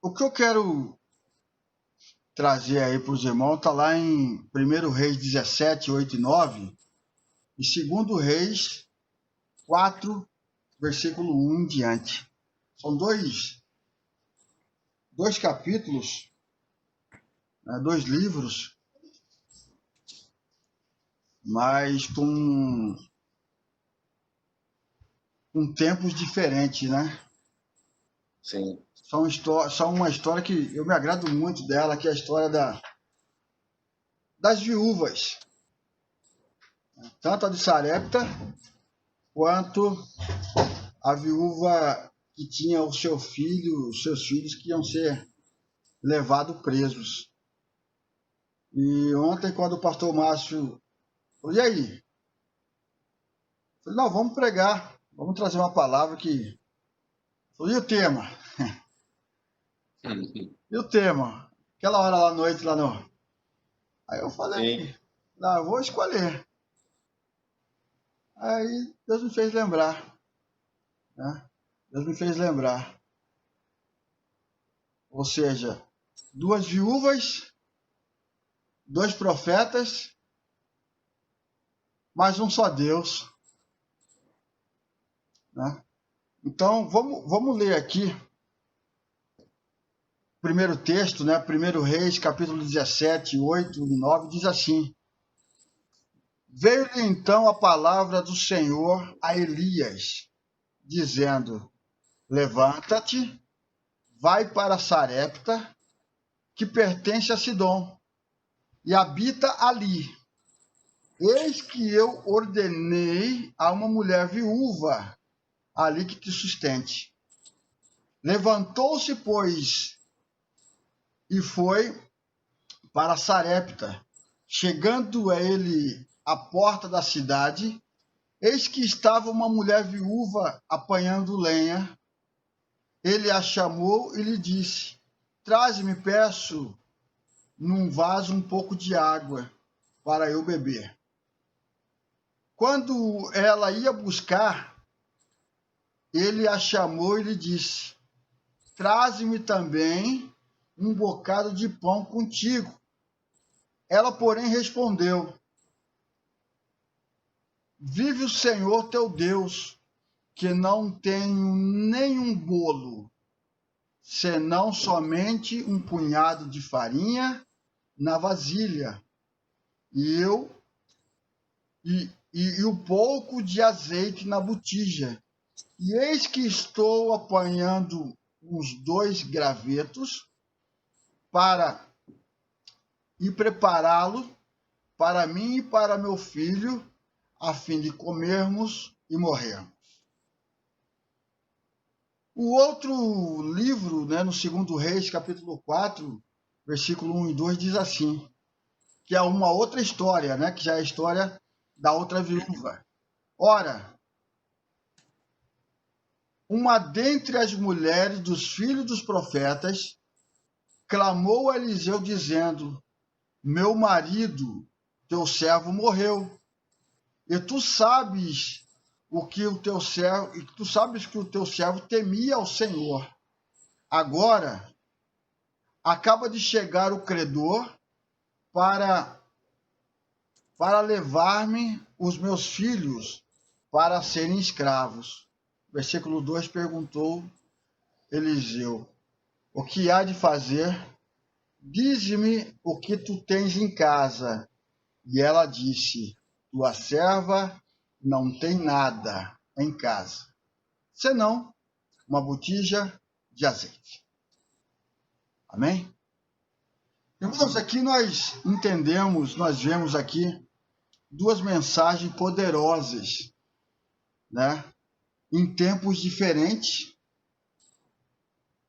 O que eu quero trazer aí para os irmãos está lá em 1 Reis 17, 8 e 9, e 2 Reis 4, versículo 1 em diante. São dois capítulos, né, dois livros, mas com tempos diferentes, né? Sim. São uma história que eu me agrado muito dela, que é a história das viúvas, tanto a de Sarepta quanto a viúva que tinha os seus filhos que iam ser levados presos. E ontem, quando o pastor Márcio falou, e aí? Eu falei, não, vamos pregar, vamos trazer uma palavra que... Falei, e o tema? E o tema? Aquela hora lá à noite, lá no... Aí eu falei, Sim. não, eu vou escolher. Aí Deus me fez lembrar, né? Deus me fez lembrar. Ou seja, duas viúvas, dois profetas, mas um só Deus, né? Então, vamos ler aqui o primeiro texto, né? 1 Reis, capítulo 17, 8 e 9, diz assim: Veio-lhe então a palavra do Senhor a Elias, dizendo: Levanta-te, vai para Sarepta, que pertence a Sidom, e habita ali. Eis que eu ordenei a uma mulher viúva ali que te sustente. Levantou-se, pois, e foi para Sarepta. Chegando ele à porta da cidade, eis que estava uma mulher viúva apanhando lenha. Ele a chamou e lhe disse: Traze-me, peço, num vaso um pouco de água para eu beber. Quando ela ia buscar, ele a chamou e lhe disse: Traze-me também um bocado de pão contigo. Ela, porém, respondeu: Vive o Senhor teu Deus, que não tenho nenhum bolo, senão somente um punhado de farinha na vasilha, e o pouco de azeite na botija. E eis que estou apanhando uns 2 gravetos para prepará-lo para mim e para meu filho, a fim de comermos e morrermos. O outro livro, né, no 2 Reis, capítulo 4, versículo 1 e 2, diz assim, que é uma outra história, né, que já é a história da outra viúva. Ora, uma dentre as mulheres dos filhos dos profetas clamou a Eliseu dizendo: Meu marido, teu servo, morreu. E tu sabes que o teu servo temia ao Senhor. Agora acaba de chegar o credor para levar-me os meus filhos para serem escravos. Versículo 2 perguntou Eliseu: O que há de fazer? Dize-me o que tu tens em casa. E ela disse: Tua serva não tem nada em casa, senão uma botija de azeite. Amém? Irmãos, aqui nós entendemos, nós vemos aqui duas mensagens poderosas, né? Em tempos diferentes,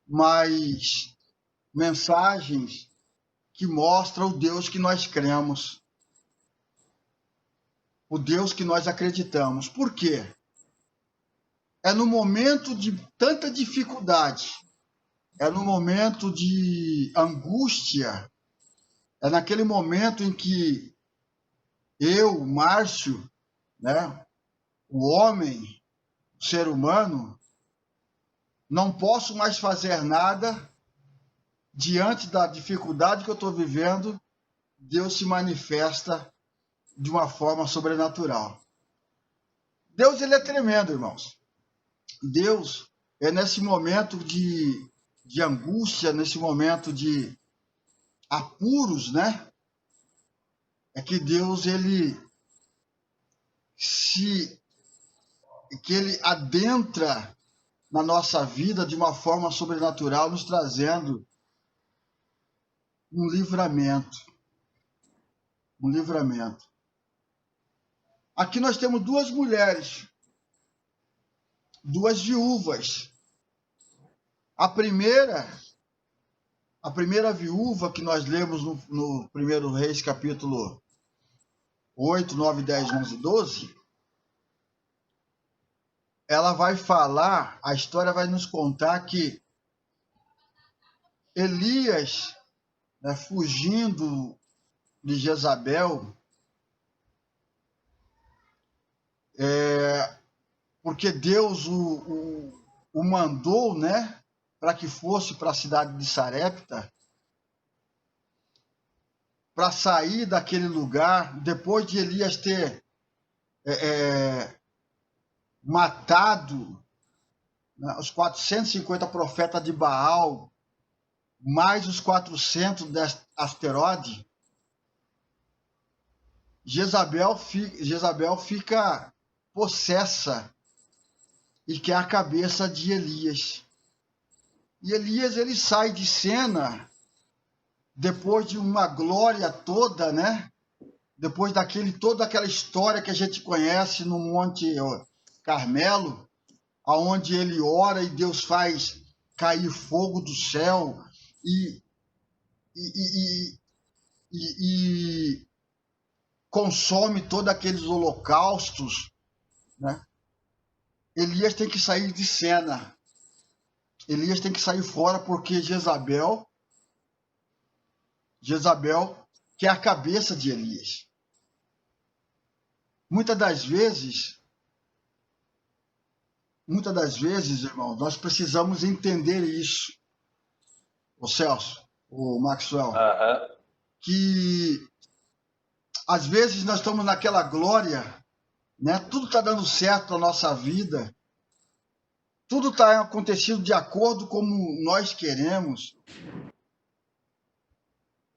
mas mensagens que mostram o Deus que nós cremos, o Deus que nós acreditamos. Por quê? É no momento de tanta dificuldade, é no momento de angústia, é naquele momento em que eu, Márcio, né, o homem, o ser humano, não posso mais fazer nada diante da dificuldade que eu estou vivendo, Deus se manifesta de uma forma sobrenatural. Deus, ele é tremendo, irmãos. Deus é nesse momento de angústia, nesse momento de apuros, né? É que Deus, ele adentra na nossa vida de uma forma sobrenatural, nos trazendo um livramento. Um livramento. Aqui nós temos duas mulheres, duas viúvas. A primeira viúva que nós lemos no 1 Reis, capítulo 8, 9, 10, 11, 12, ela vai falar, a história vai nos contar que Elias, né, fugindo de Jezabel, porque Deus o mandou, né, para que fosse para a cidade de Sarepta, para sair daquele lugar, depois de Elias ter matado, né, os 450 profetas de Baal, mais os 400 de Asterode, Jezabel fica possessa e quer a cabeça de Elias. E Elias, ele sai de cena depois de uma glória toda, né? Depois toda aquela história que a gente conhece no Monte Carmelo, aonde ele ora e Deus faz cair fogo do céu e consome todos aqueles holocaustos, né? Elias tem que sair de cena. Elias tem que sair fora porque Jezabel quer a cabeça de Elias. Muitas das vezes, irmão, nós precisamos entender isso. O Celso, o Maxwell, que às vezes nós estamos naquela glória, né? Tudo está dando certo na nossa vida, tudo está acontecendo de acordo como nós queremos.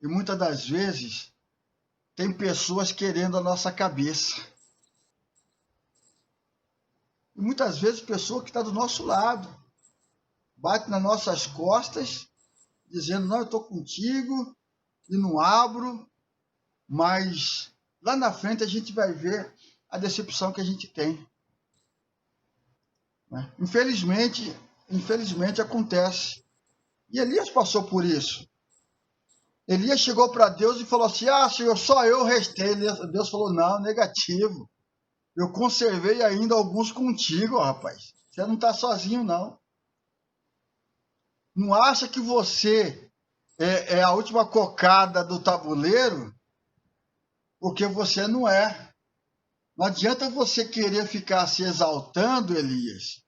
E muitas das vezes tem pessoas querendo a nossa cabeça. E muitas vezes pessoa que está do nosso lado bate nas nossas costas, dizendo, não, eu estou contigo e não abro, mas lá na frente a gente vai ver a decepção que a gente tem. Né? Infelizmente acontece. E Elias passou por isso. Elias chegou para Deus e falou assim, Senhor, só eu restei. Deus falou, não, negativo. Eu conservei ainda alguns contigo, rapaz. Você não está sozinho, não. Não acha que você é a última cocada do tabuleiro? Porque você não é. Não adianta você querer ficar se exaltando, Elias.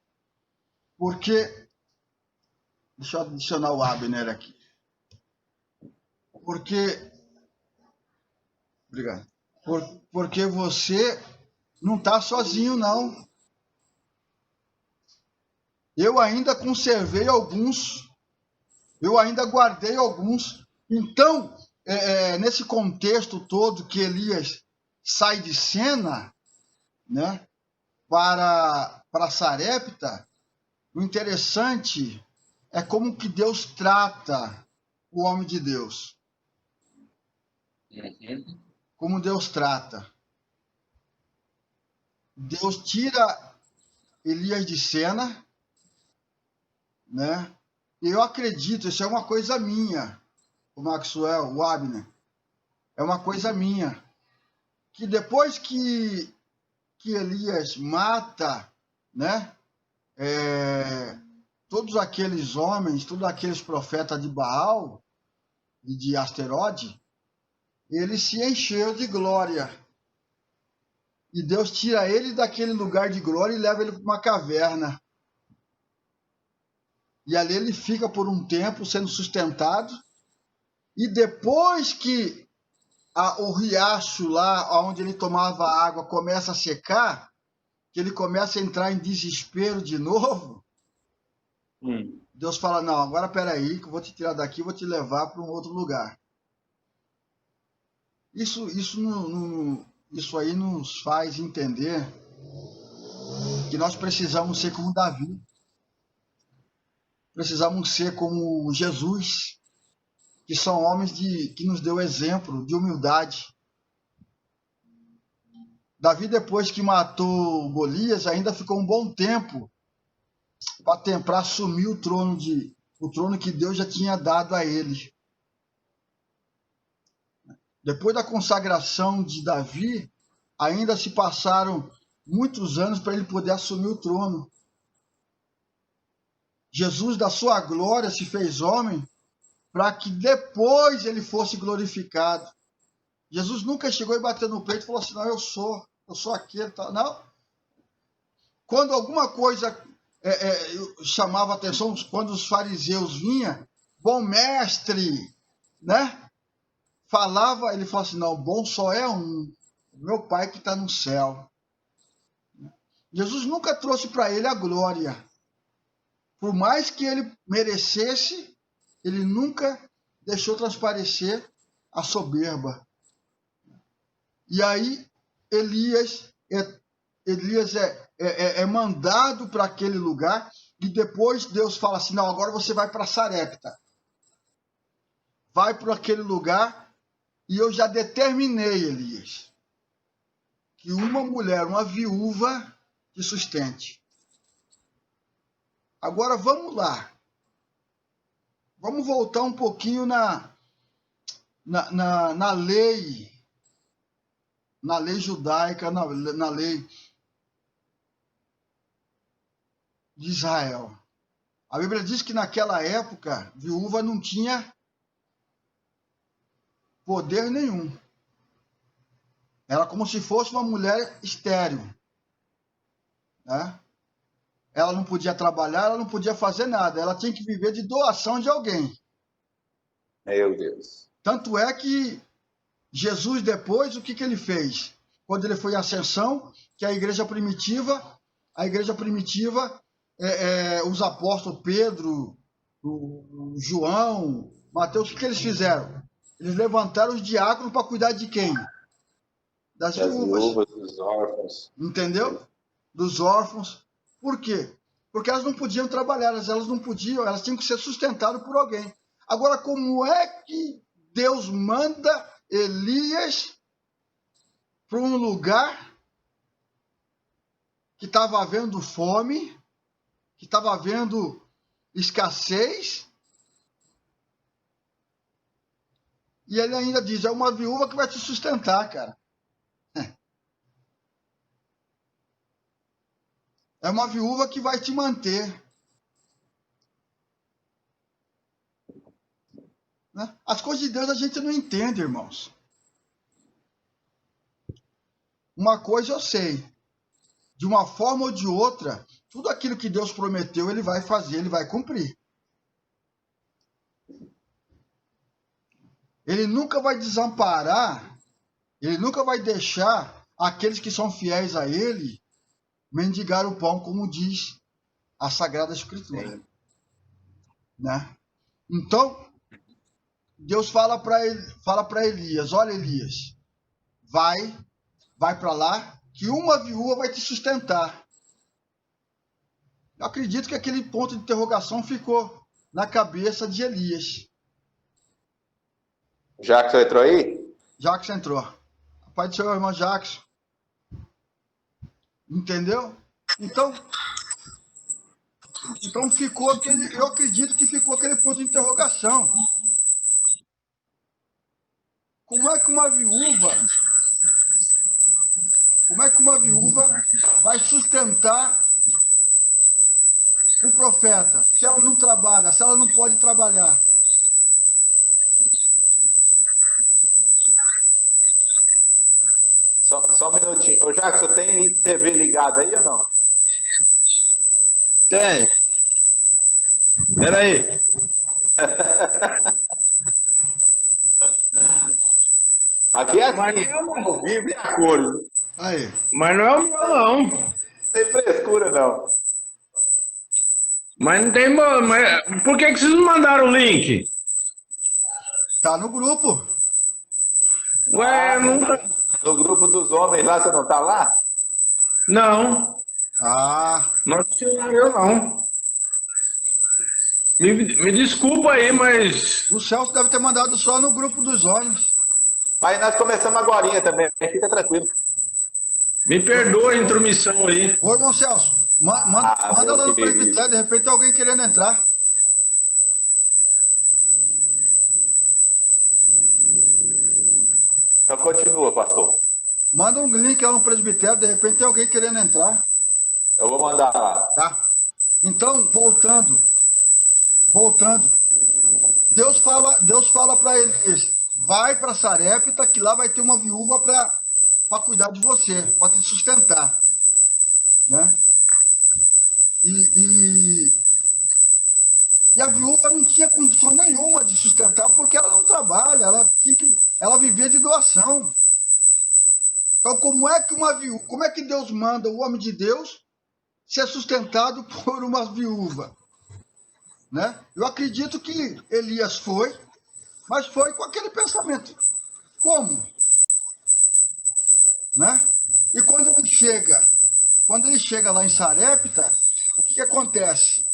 Porque... Deixa eu adicionar o Abner aqui. Porque... Obrigado. Porque você não está sozinho, não. Eu ainda conservei alguns. Eu ainda guardei alguns. Então, nesse contexto todo que Elias sai de cena, né, para Sarepta, o interessante é como que Deus trata o homem de Deus. Como Deus trata. Deus tira Elias de cena, né? E eu acredito, isso é uma coisa minha, o Maxwell, o Abner, é uma coisa minha, que depois que Elias mata, né, todos aqueles homens, todos aqueles profetas de Baal e de Asterode, ele se encheu de glória. E Deus tira ele daquele lugar de glória e leva ele para uma caverna. E ali ele fica por um tempo sendo sustentado. E depois que o riacho lá, onde ele tomava água, começa a secar, que ele começa a entrar em desespero de novo, Deus fala, não, agora peraí, que eu vou te tirar daqui e vou te levar para um outro lugar. Isso aí nos faz entender que nós precisamos ser como Davi. Precisamos ser como Jesus, que são homens que nos deu exemplo de humildade. Davi, depois que matou Golias, ainda ficou um bom tempo para assumir o trono que Deus já tinha dado a ele. Depois da consagração de Davi, ainda se passaram muitos anos para ele poder assumir o trono. Jesus, da sua glória, se fez homem para que depois ele fosse glorificado. Jesus nunca chegou e bateu no peito e falou assim, não, eu sou aquele. Não. Quando alguma coisa chamava atenção, quando os fariseus vinham, bom mestre, né? Falava, ele falava assim, não, bom só é um, meu Pai que está no céu. Jesus nunca trouxe para ele a glória. Por mais que ele merecesse, ele nunca deixou transparecer a soberba. E aí, Elias é mandado para aquele lugar e depois Deus fala assim, não, agora você vai para Sarepta. Vai para aquele lugar e eu já determinei, Elias, que uma mulher, uma viúva, te sustente. Agora vamos lá. Vamos voltar um pouquinho na lei, na lei judaica, na lei de Israel. A Bíblia diz que naquela época, viúva não tinha poder nenhum. Era como se fosse uma mulher estéril. Né? Ela não podia trabalhar, ela não podia fazer nada. Ela tinha que viver de doação de alguém. Meu Deus. Tanto é que Jesus depois, o que ele fez? Quando ele foi em ascensão, que a igreja primitiva, os apóstolos Pedro, o João, Mateus, o que eles fizeram? Eles levantaram os diáconos para cuidar de quem? Das viúvas, dos órfãos. Entendeu? Dos órfãos. Por quê? Porque elas não podiam trabalhar, elas tinham que ser sustentadas por alguém. Agora, como é que Deus manda Elias para um lugar que estava havendo fome, que estava havendo escassez, e ele ainda diz, é uma viúva que vai te sustentar, cara. É uma viúva que vai te manter. Né? As coisas de Deus a gente não entende, irmãos. Uma coisa eu sei. De uma forma ou de outra, tudo aquilo que Deus prometeu, ele vai fazer, ele vai cumprir. Ele nunca vai desamparar, ele nunca vai deixar aqueles que são fiéis a ele mendigar o pão, como diz a Sagrada Escritura. Né? Então, Deus fala para Elias, olha Elias, vai para lá, que uma viúva vai te sustentar. Eu acredito que aquele ponto de interrogação ficou na cabeça de Elias. Jackson entrou aí? Jackson entrou. Pai do seu irmão Jackson. Entendeu? Então ficou aquele, eu acredito que ficou aquele ponto de interrogação. Como é que uma viúva vai sustentar o profeta se ela não trabalha, se ela não pode trabalhar? Só um minutinho. Ô, Jackson, tem TV ligada aí ou não? Tem. Peraí. Aqui é Mas assim, não, ao vivo e a cores. Aí, mas não é o meu, não. Sem frescura, não. Mas não tem. Mas por que vocês não mandaram o link? tá no grupo. Ué, não tá. No grupo dos homens lá, você não tá lá? Não, Ah, não adicionaram eu, não. Me desculpa aí, mas o Celso deve ter mandado só no grupo dos homens. Mas nós começamos agora também, fica tranquilo. me perdoa a intromissão aí. Ô, irmão Celso, Ah, manda meu lá no querido. presbitério, de repente tem alguém querendo entrar. Então continua, pastor. Manda um link lá no presbitério, de repente tem alguém querendo entrar, Eu vou mandar lá. tá? Então, voltando. Deus fala para Elias, vai para Sarepta, que lá vai ter uma viúva para cuidar de você, para te sustentar, né? E, e a viúva não tinha condição nenhuma de sustentar porque ela não trabalha, ela vivia de doação. Então, como é que Deus manda o homem de Deus ser sustentado por uma viúva, né? Eu acredito que Elias foi, mas foi com aquele pensamento. Como? Né? E quando ele chega lá em Sarepta, o que acontece?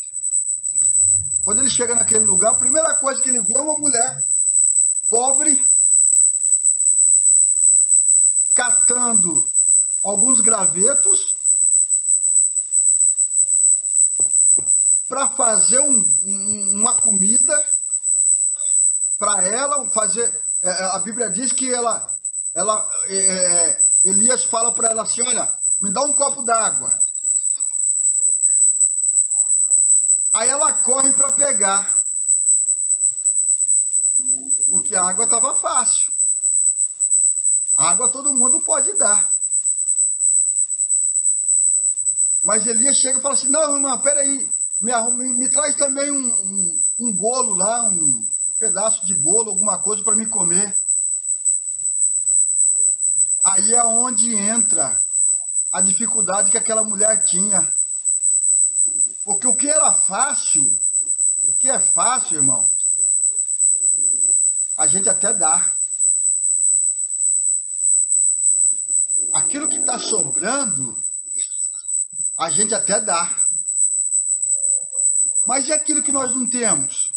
Quando ele chega naquele lugar, a primeira coisa que ele vê é uma mulher pobre catando alguns gravetos para fazer uma comida para ela fazer. A Bíblia diz que Elias fala para ela assim: olha, me dá um copo d'água. Aí ela corre para pegar, porque a água estava fácil. A água todo mundo pode dar. Mas Elias chega e fala assim: não, irmã, peraí, me traz também um bolo lá, um pedaço de bolo, alguma coisa para me comer. Aí é onde entra a dificuldade que aquela mulher tinha. Porque o que era fácil, o que é fácil, irmão, a gente até dá. Aquilo que está sobrando, a gente até dá. Mas e aquilo que nós não temos?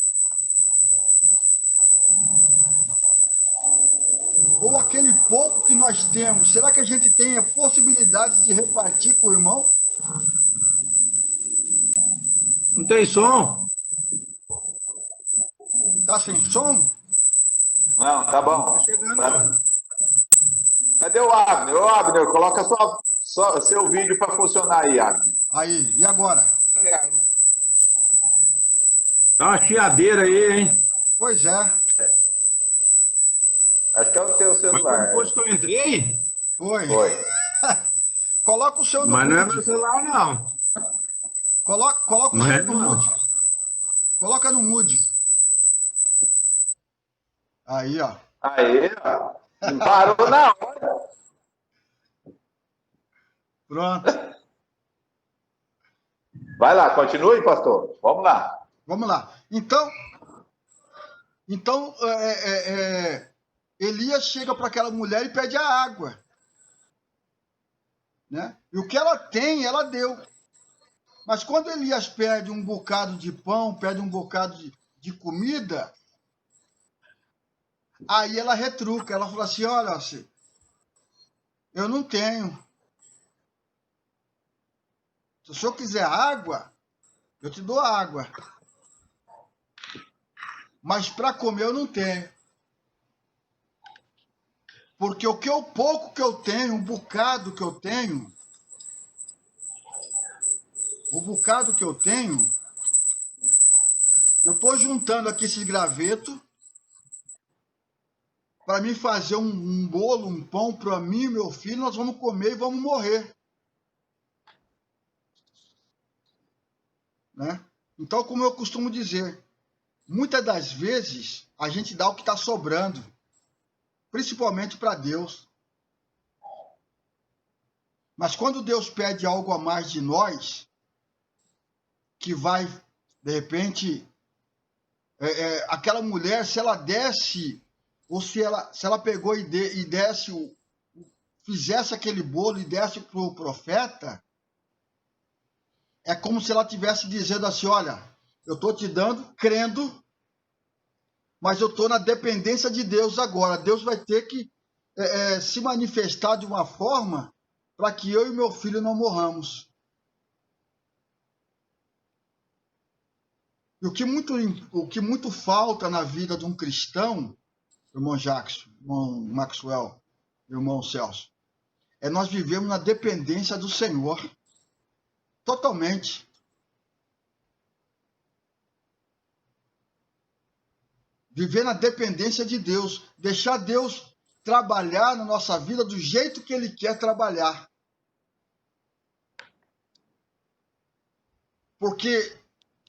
Ou aquele pouco que nós temos, será que a gente tem a possibilidade de repartir com o irmão? Não tem som? Tá sem som? Não, tá Não tá bom. chegando, não. Cadê o Abner? Ô, Abner, coloca seu vídeo para funcionar aí, Abner. Aí, e agora? Tá uma chiadeira aí, hein? Pois é, Acho que é o teu Mas celular. depois que eu entrei, foi. Foi. Coloca o seu no mas não é meu mude. celular, não. Coloca o Não é, seu no não. mude. Coloca no mude. Aí, ó. Aí, ó. Não parou na hora. Pronto. Vai lá, continue, pastor. Vamos lá. Vamos lá. Então Elias chega para aquela mulher e pede a água. Né? E o que ela tem, ela deu. Mas quando Elias pede um bocado de pão, pede um bocado de comida, aí ela retruca. Ela fala assim: olha, eu não tenho. Se o senhor quiser água, eu te dou água. Mas para comer eu não tenho. Porque o pouco que eu tenho, o bocado que eu tenho, eu estou juntando aqui esse graveto para mim fazer um bolo, um pão para mim e meu filho, nós vamos comer e vamos morrer. Né? Então, como eu costumo dizer, muitas das vezes a gente dá o que está sobrando, principalmente para Deus. Mas quando Deus pede algo a mais de nós, que vai, de repente, aquela mulher, se ela desse, ou se ela pegou e desse, fizesse aquele bolo e desse para o profeta, é como se ela estivesse dizendo assim, olha, eu estou te dando, crendo, mas eu estou na dependência de Deus agora. Deus vai ter que se manifestar de uma forma para que eu e meu filho não morramos. E o que muito falta na vida de um cristão, irmão Jackson, irmão Maxwell, irmão Celso, é nós vivemos na dependência do Senhor. Totalmente. Viver na dependência de Deus. Deixar Deus trabalhar na nossa vida do jeito que Ele quer trabalhar. Porque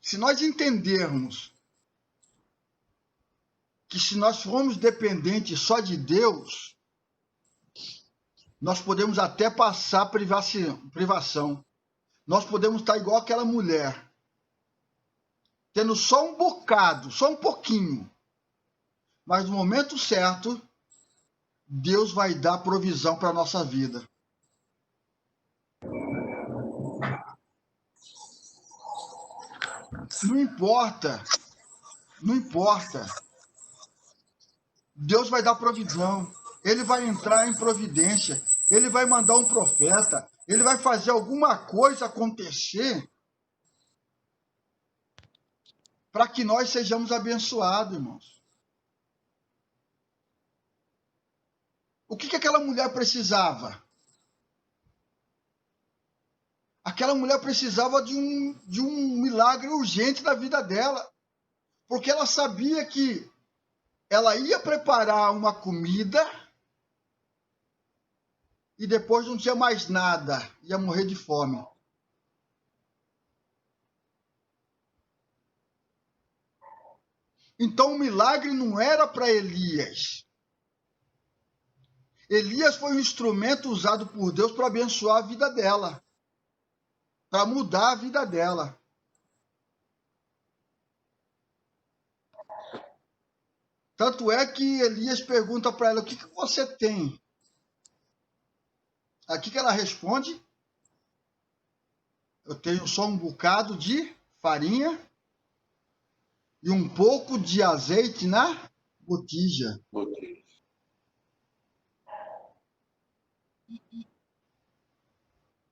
se nós entendermos que se nós formos dependentes só de Deus, nós podemos até passar privação. Nós podemos estar igual aquela mulher, tendo só um bocado, só um pouquinho. Mas no momento certo, Deus vai dar provisão para a nossa vida. Não importa. Deus vai dar provisão. Ele vai entrar em providência. Ele vai mandar um profeta. Ele vai fazer alguma coisa acontecer para que nós sejamos abençoados, irmãos. O que aquela mulher precisava? Aquela mulher precisava de um milagre urgente na vida dela, porque ela sabia que ela ia preparar uma comida e depois não tinha mais nada, ia morrer de fome. Então o milagre não era para Elias. Elias foi um instrumento usado por Deus para abençoar a vida dela, para mudar a vida dela. Tanto é que Elias pergunta para ela, o que você tem? Aqui que ela responde, eu tenho só um bocado de farinha e um pouco de azeite na botija.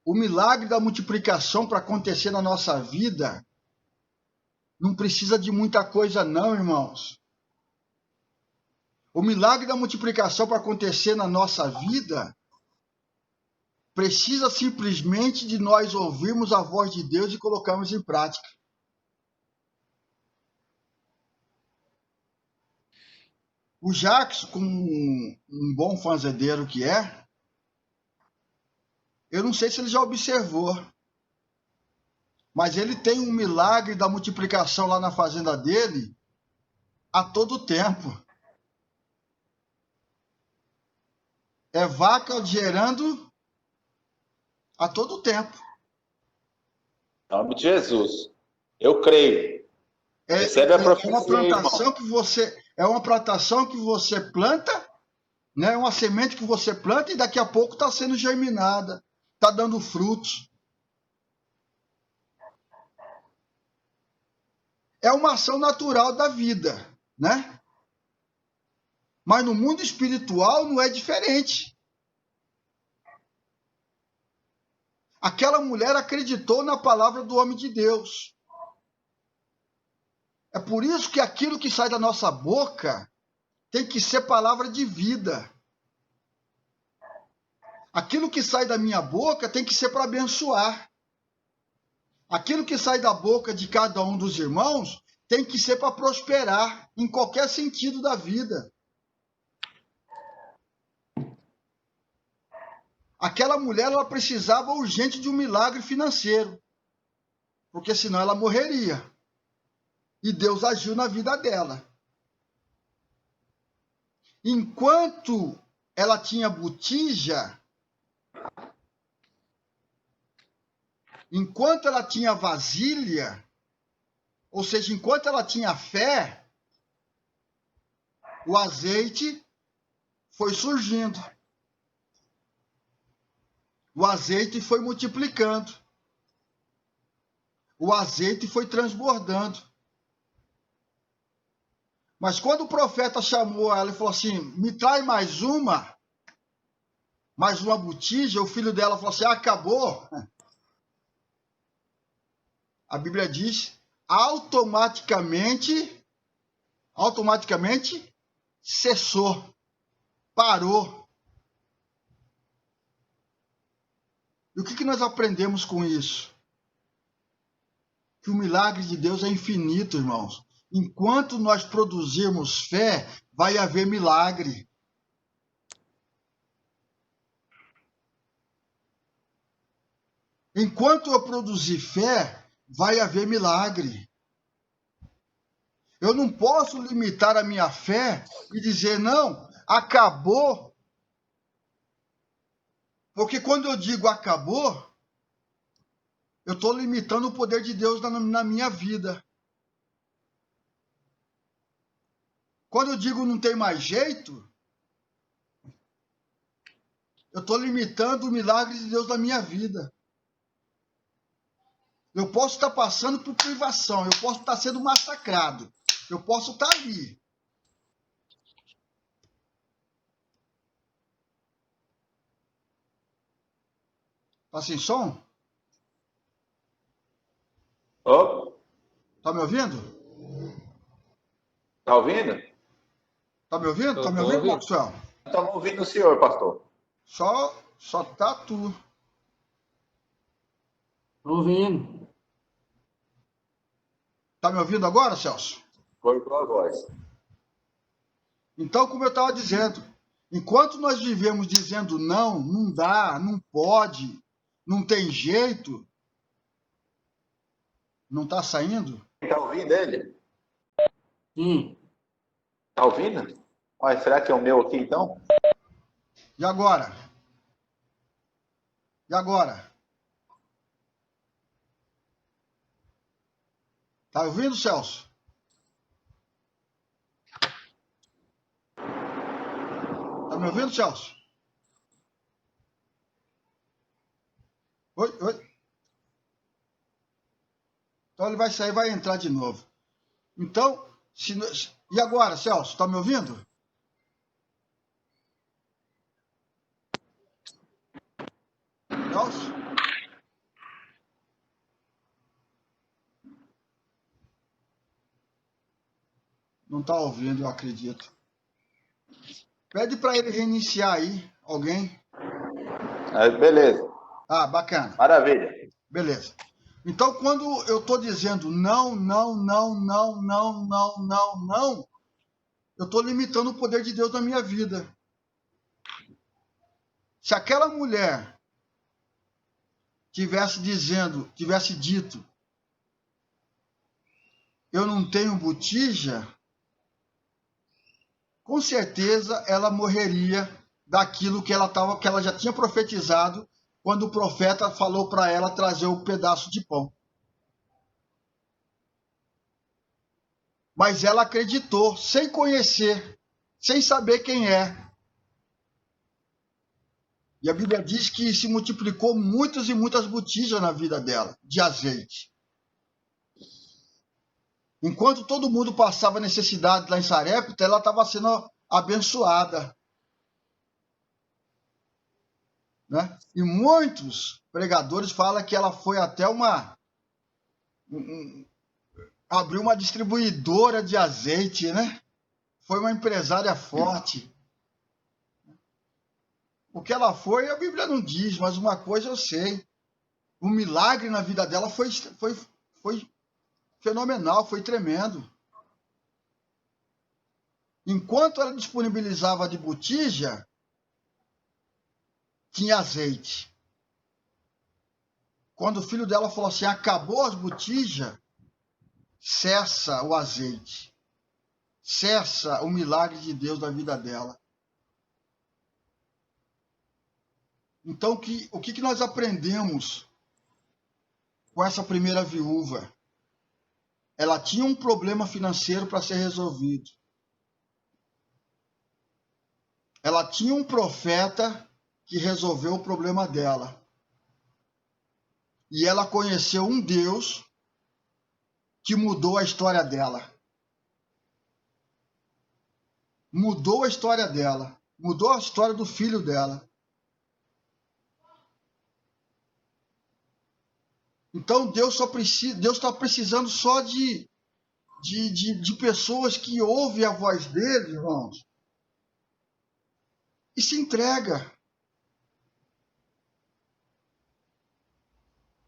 O milagre da multiplicação para acontecer na nossa vida não precisa de muita coisa não, irmãos. O milagre da multiplicação para acontecer na nossa vida precisa simplesmente de nós ouvirmos a voz de Deus e colocarmos em prática. O Jackson, como um bom fazendeiro que é, eu não sei se ele já observou, mas ele tem um milagre da multiplicação lá na fazenda dele a todo tempo. É vaca gerando a todo tempo. Em nome de Jesus. Eu creio. Recebe a profecia, uma plantação que você é uma plantação que você planta, né? Uma semente que você planta e daqui a pouco está sendo germinada, está dando frutos. É uma ação natural da vida, né? Mas no mundo espiritual não é diferente. Aquela mulher acreditou na palavra do homem de Deus. É por isso que aquilo que sai da nossa boca tem que ser palavra de vida. Aquilo que sai da minha boca tem que ser para abençoar. Aquilo que sai da boca de cada um dos irmãos tem que ser para prosperar em qualquer sentido da vida. Aquela mulher ela precisava urgente de um milagre financeiro, porque senão ela morreria. E Deus agiu na vida dela. Enquanto ela tinha botija, enquanto ela tinha vasilha, ou seja, enquanto ela tinha fé, o azeite foi surgindo. O azeite foi multiplicando. O azeite foi transbordando. Mas quando o profeta chamou ela e falou assim, me traz mais uma botija, o filho dela falou assim, acabou. A Bíblia diz, automaticamente cessou, parou. E o que nós aprendemos com isso? Que o milagre de Deus é infinito, irmãos. Enquanto nós produzirmos fé, vai haver milagre. Enquanto eu produzir fé, vai haver milagre. Eu não posso limitar a minha fé e dizer, não, acabou. Porque quando eu digo acabou, eu estou limitando o poder de Deus na minha vida. Quando eu digo não tem mais jeito, eu estou limitando o milagre de Deus na minha vida. Eu posso estar passando por privação, eu posso estar sendo massacrado, eu posso estar ali. Tá sem som? Ô, Tá me ouvindo? tá ouvindo? Tá me ouvindo? Tá me Tô ouvindo, ouvindo. Maxwell? Estamos ouvindo o senhor, pastor. Só tá tu. Ouvindo. Tá me ouvindo agora, Celso? Cortou a voz. Então, como eu estava dizendo, enquanto nós vivemos dizendo não, não dá, não pode, não tem jeito, não está saindo? Tá ouvindo ele? Sim. Tá ouvindo? Olha, será que é o meu aqui, então? E agora? E agora? Tá ouvindo, Celso? Tá me ouvindo, Celso? Oi, oi. Então ele vai sair e vai entrar de novo. Então, e agora, Celso? Tá me ouvindo? Celso? Não tá ouvindo, eu acredito. Pede para ele reiniciar aí, alguém. Beleza. Ah, bacana. Maravilha. Beleza. Então, quando eu estou dizendo não, não, não, não, não, não, não, não, eu estou limitando o poder de Deus na minha vida. Se aquela mulher tivesse dito, eu não tenho botija, com certeza ela morreria daquilo que ela já tinha profetizado quando o profeta falou para ela trazer o pedaço de pão. Mas ela acreditou, sem conhecer, sem saber quem é. E a Bíblia diz que se multiplicou muitas e muitas botijas na vida dela, de azeite. Enquanto todo mundo passava necessidade lá em Sarepta, ela estava sendo abençoada. Né? E muitos pregadores falam que ela foi até abriu uma distribuidora de azeite, né? Foi uma empresária forte. O que ela foi, a Bíblia não diz, mas uma coisa eu sei. O milagre na vida dela foi fenomenal, foi tremendo. Enquanto ela disponibilizava de botija, tinha azeite. Quando o filho dela falou assim, acabou as botijas, cessa o azeite, cessa o milagre de Deus na vida dela. Então, o que nós aprendemos com essa primeira viúva? Ela tinha um problema financeiro para ser resolvido. Ela tinha um profeta que resolveu o problema dela. E ela conheceu um Deus que mudou a história dela. Mudou a história dela. Mudou a história do filho dela. Então Deus está precisando só de pessoas que ouvem a voz dele, irmãos, e se entrega.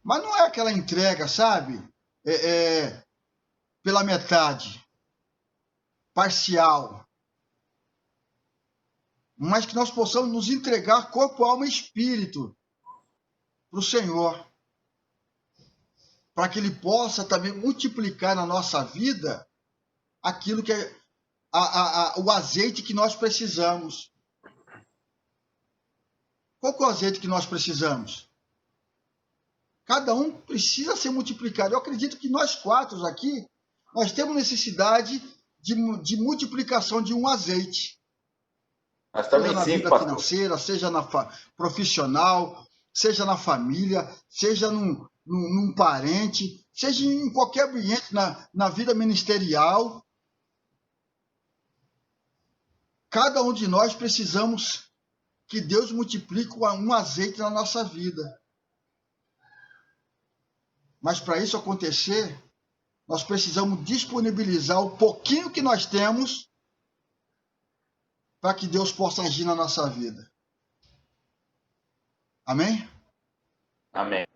Mas não é aquela entrega, sabe? Pela metade, parcial. Mas que nós possamos nos entregar corpo, alma e espírito para o Senhor. Para que Ele possa também multiplicar na nossa vida aquilo que é o azeite que nós precisamos. Qual que é o azeite que nós precisamos? Cada um precisa ser multiplicado. Eu acredito que nós quatro aqui, nós temos necessidade de multiplicação de um azeite. Nós também Seja na sim, vida pastor. financeira, seja na profissional, seja na família, seja num parente, seja em qualquer ambiente, na vida ministerial. Cada um de nós precisamos que Deus multiplique um azeite na nossa vida. Mas para isso acontecer, nós precisamos disponibilizar o pouquinho que nós temos para que Deus possa agir na nossa vida. Amém? Amém.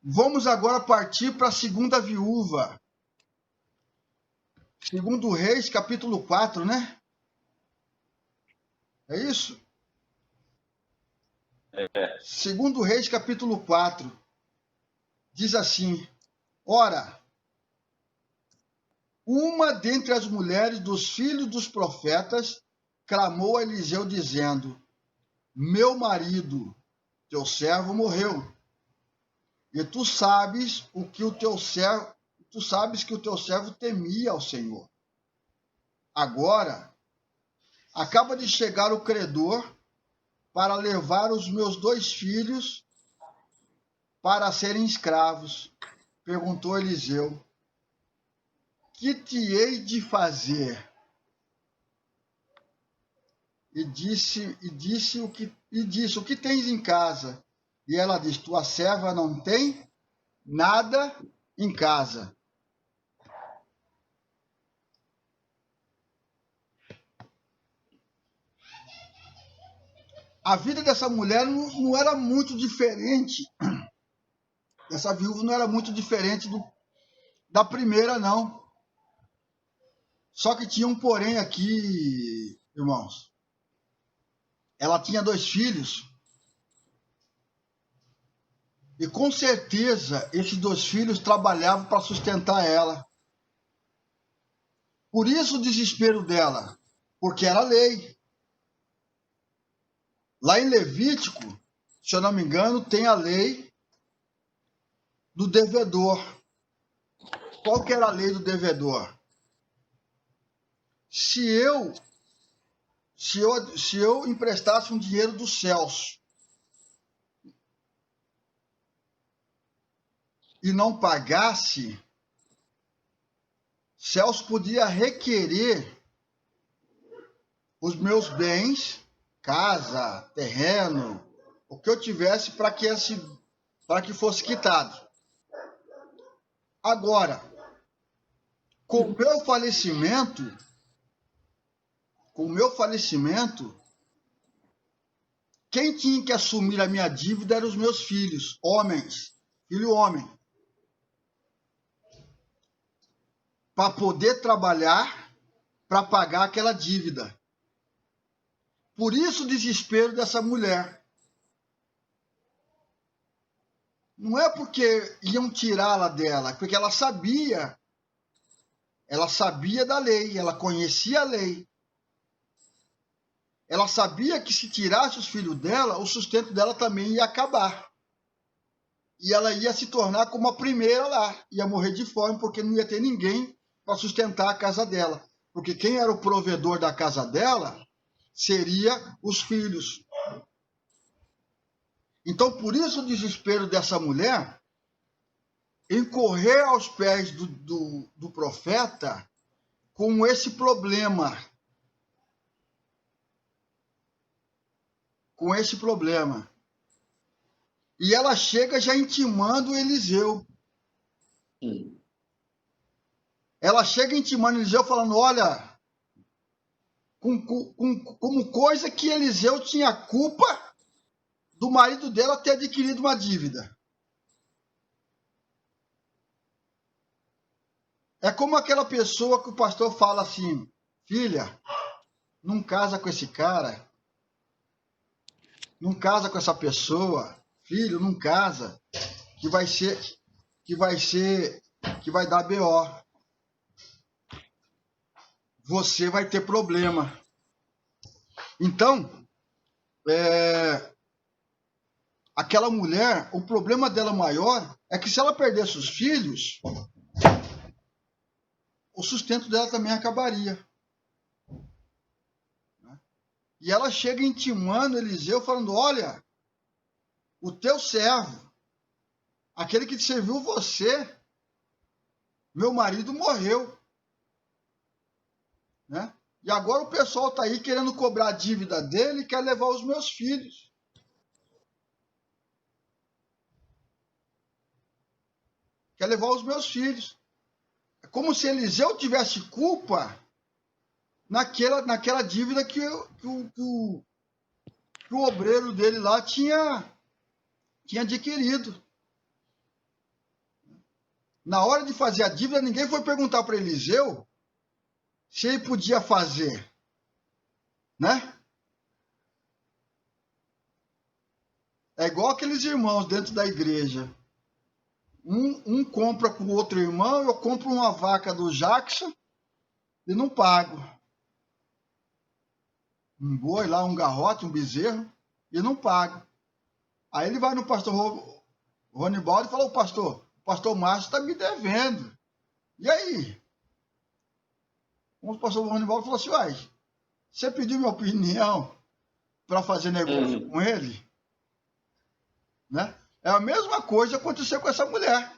Vamos agora partir para a segunda viúva. Segundo Reis, capítulo 4, né? É isso? Segundo Reis, capítulo 4. Diz assim: Ora, uma dentre as mulheres dos filhos dos profetas clamou a Eliseu dizendo: Meu marido, teu servo, morreu. E tu sabes que o teu servo temia ao Senhor. Agora, acaba de chegar o credor para levar os meus 2 filhos para serem escravos. Perguntou Eliseu: Que te hei de fazer? E disse: O que tens em casa? E ela disse: Tua serva não tem nada em casa. A vida dessa mulher não era muito diferente. Essa viúva não era muito diferente da primeira, não. Só que tinha um porém aqui, irmãos. Ela tinha 2 filhos. E com certeza esses 2 filhos trabalhavam para sustentar ela. Por isso o desespero dela, porque era lei. Lá em Levítico, se eu não me engano, tem a lei do devedor. Qual que era a lei do devedor? Se eu emprestasse um dinheiro dos céus e não pagasse, céus podia requerer os meus bens, casa, terreno, o que eu tivesse para que fosse quitado. Agora, com o meu falecimento, quem tinha que assumir a minha dívida eram os meus filhos, homens, filho homem, para poder trabalhar para pagar aquela dívida. Por isso o desespero dessa mulher. Não é porque iam tirá-la dela, porque ela sabia da lei, ela conhecia a lei. Ela sabia que se tirasse os filhos dela, o sustento dela também ia acabar. E ela ia se tornar como a primeira lá, ia morrer de fome, porque não ia ter ninguém para sustentar a casa dela. Porque quem era o provedor da casa dela seria os filhos. Então, por isso o desespero dessa mulher em correr aos pés do profeta com esse problema. Com esse problema. E ela chega já intimando Eliseu. Ela chega intimando Eliseu falando, olha, como coisa que Eliseu tinha culpa do marido dela ter adquirido uma dívida. É como aquela pessoa que o pastor fala assim, filha, não casa com esse cara, não casa com essa pessoa, filho, não casa, que vai dar BO. Você vai ter problema. Então, aquela mulher, o problema dela maior é que se ela perdesse os filhos, o sustento dela também acabaria. E ela chega intimando Eliseu, falando, olha, o teu servo, aquele que te serviu você, meu marido morreu. Né? E agora o pessoal está aí querendo cobrar a dívida dele e quer levar os meus filhos. Quer levar os meus filhos. É como se Eliseu tivesse culpa naquela dívida que o obreiro dele lá tinha adquirido. Na hora de fazer a dívida, ninguém foi perguntar para Eliseu se ele podia fazer, né? É igual aqueles irmãos dentro da igreja. Um compra com o outro irmão, eu compro uma vaca do Jackson e não pago. Um boi lá, um garrote, um bezerro, e não pago. Aí ele vai no pastor Ronibaldo e fala, o pastor Márcio está me devendo. E aí? O pastor Ronibaldo falou assim, uai, você pediu minha opinião para fazer negócio com ele? Né? É a mesma coisa que aconteceu com essa mulher.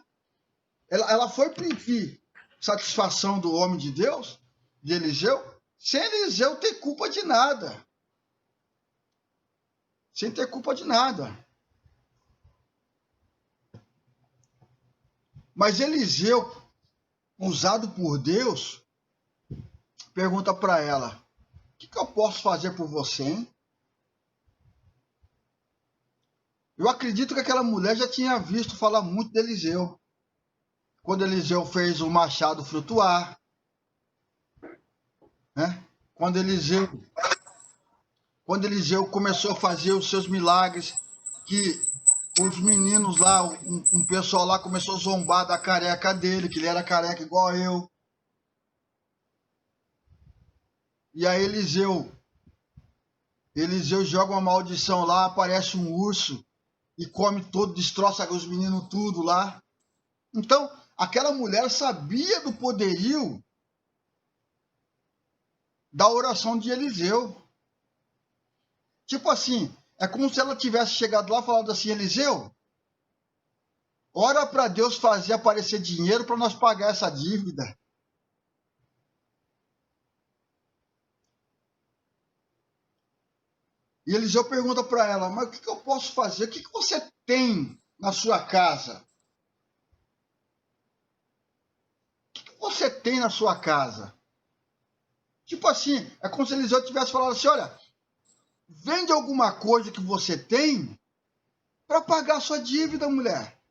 Ela foi pedir satisfação do homem de Deus, de Eliseu, sem Eliseu ter culpa de nada. Sem ter culpa de nada. Mas Eliseu, usado por Deus, pergunta para ela, o que eu posso fazer por você, hein? Eu acredito que aquela mulher já tinha visto falar muito de Eliseu. Quando Eliseu fez o machado flutuar, né? Quando Eliseu começou a fazer os seus milagres, que os meninos lá, um pessoal lá começou a zombar da careca dele, que ele era careca igual eu. E aí Eliseu joga uma maldição lá, aparece um urso e come todo, destroça os meninos tudo lá. Então, aquela mulher sabia do poderio da oração de Eliseu. Tipo assim, é como se ela tivesse chegado lá e falado assim, Eliseu, ora para Deus fazer aparecer dinheiro para nós pagar essa dívida. E Eliseu pergunta para ela, mas o que eu posso fazer? O que você tem na sua casa? O que você tem na sua casa? Tipo assim, é como se Eliseu tivesse falado assim, olha, vende alguma coisa que você tem para pagar a sua dívida, mulher.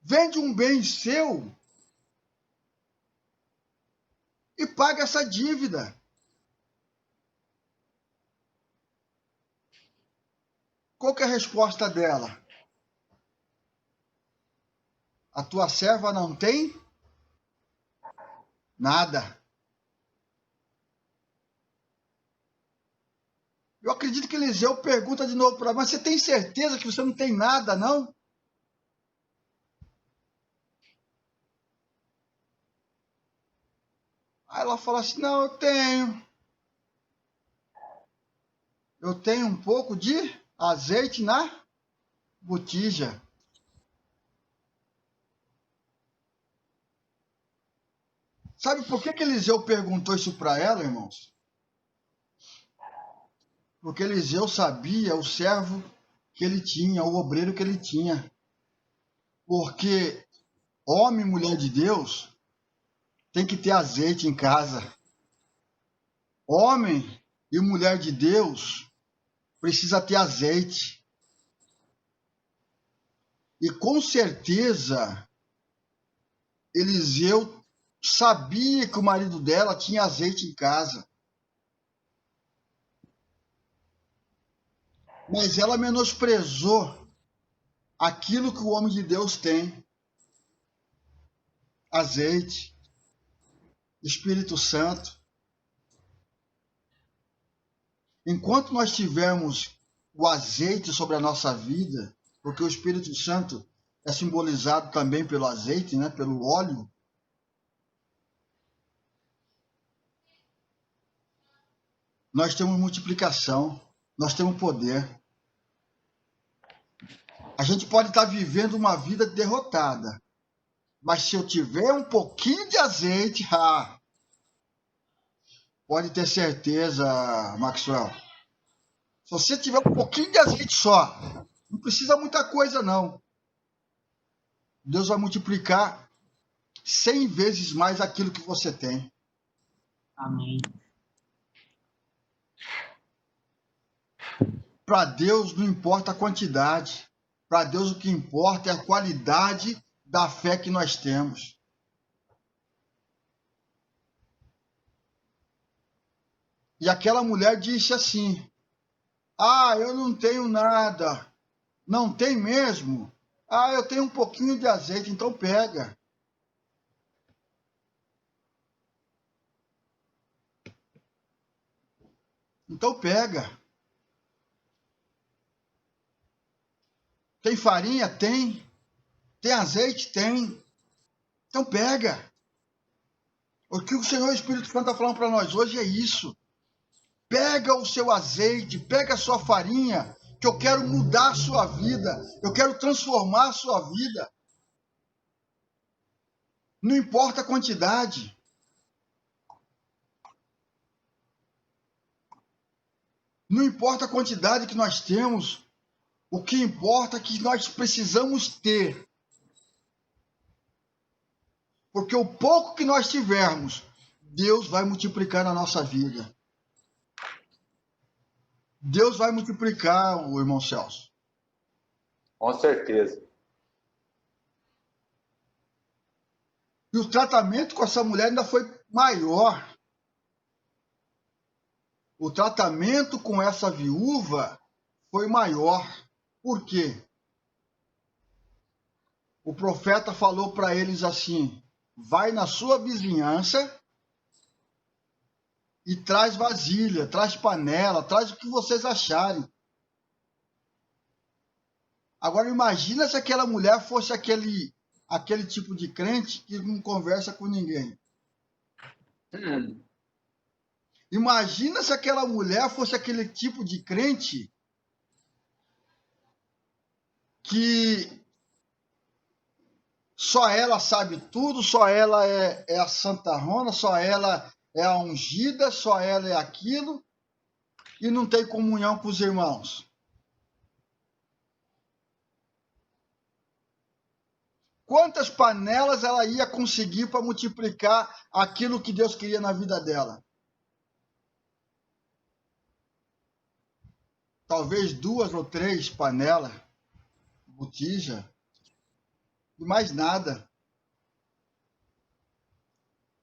Vende um bem seu e paga essa dívida. Qual que é a resposta dela? a tua serva não tem nada. Eu acredito que Eliseu pergunta de novo para ela, mas você tem certeza que você não tem nada, não? Aí ela fala assim, não, eu tenho. Eu tenho um pouco de azeite na botija. Sabe por que Eliseu perguntou isso para ela, irmãos? Porque Eliseu sabia o servo que ele tinha, o obreiro que ele tinha. Porque homem e mulher de Deus tem que ter azeite em casa. Homem e mulher de Deus precisa ter azeite. E com certeza Eliseu sabia que o marido dela tinha azeite em casa. Mas ela menosprezou aquilo que o homem de Deus tem. Azeite, Espírito Santo. Enquanto nós tivermos o azeite sobre a nossa vida, porque o Espírito Santo é simbolizado também pelo azeite, né, pelo óleo, nós temos multiplicação, nós temos poder. A gente pode estar vivendo uma vida derrotada, mas se eu tiver um pouquinho de azeite, pode ter certeza, Maxwell. Se você tiver um pouquinho de azeite só, não precisa muita coisa, não. Deus vai multiplicar 100 vezes mais aquilo que você tem. Amém. Para Deus não importa a quantidade. Para Deus o que importa é a qualidade da fé que nós temos. E aquela mulher disse assim, eu não tenho nada. Não tem mesmo? Eu tenho um pouquinho de azeite, então pega. Então pega. Tem farinha? Tem. Tem azeite? Tem. Então pega. O que o Senhor Espírito Santo está falando para nós hoje é isso. Pega o seu azeite, pega a sua farinha, que eu quero mudar a sua vida. Eu quero transformar a sua vida. Não importa a quantidade. Não importa a quantidade que nós temos. O que importa é que nós precisamos ter. Porque o pouco que nós tivermos, Deus vai multiplicar na nossa vida. Deus vai multiplicar, o irmão Celso. Com certeza. E o tratamento com essa mulher ainda foi maior. O tratamento com essa viúva foi maior. Por quê? O profeta falou para eles assim, vai na sua vizinhança e traz vasilha, traz panela, traz o que vocês acharem. Agora imagina se aquela mulher fosse aquele tipo de crente que não conversa com ninguém. Imagina se aquela mulher fosse aquele tipo de crente que só ela sabe tudo, só ela é a santarrona, só ela é a ungida, só ela é aquilo, e não tem comunhão com os irmãos. Quantas panelas ela ia conseguir para multiplicar aquilo que Deus queria na vida dela? Talvez 2 ou 3 panelas, botija, e mais nada.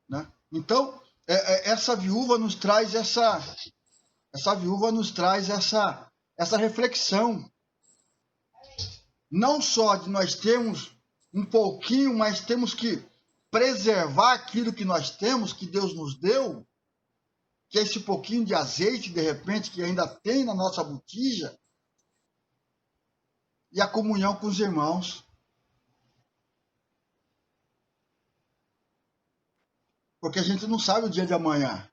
Né? Então, essa viúva nos traz essa reflexão. Não só de nós termos um pouquinho, mas temos que preservar aquilo que nós temos, que Deus nos deu, que é esse pouquinho de azeite, de repente, que ainda tem na nossa botija, e a comunhão com os irmãos. Porque a gente não sabe o dia de amanhã.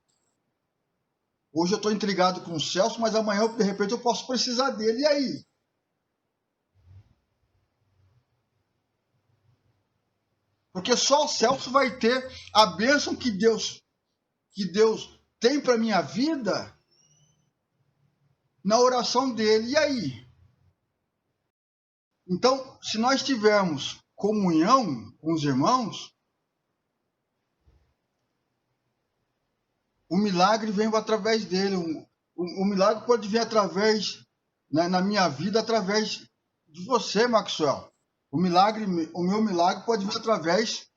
Hoje eu estou intrigado com o Celso, mas amanhã, de repente, eu posso precisar dele. E aí? Porque só o Celso vai ter a bênção que Deus tem para a minha vida na oração dele. E aí? Então, se nós tivermos comunhão com os irmãos, o milagre vem através dele. O milagre pode vir através, né, na minha vida, através de você, Maxwell. O meu milagre pode vir através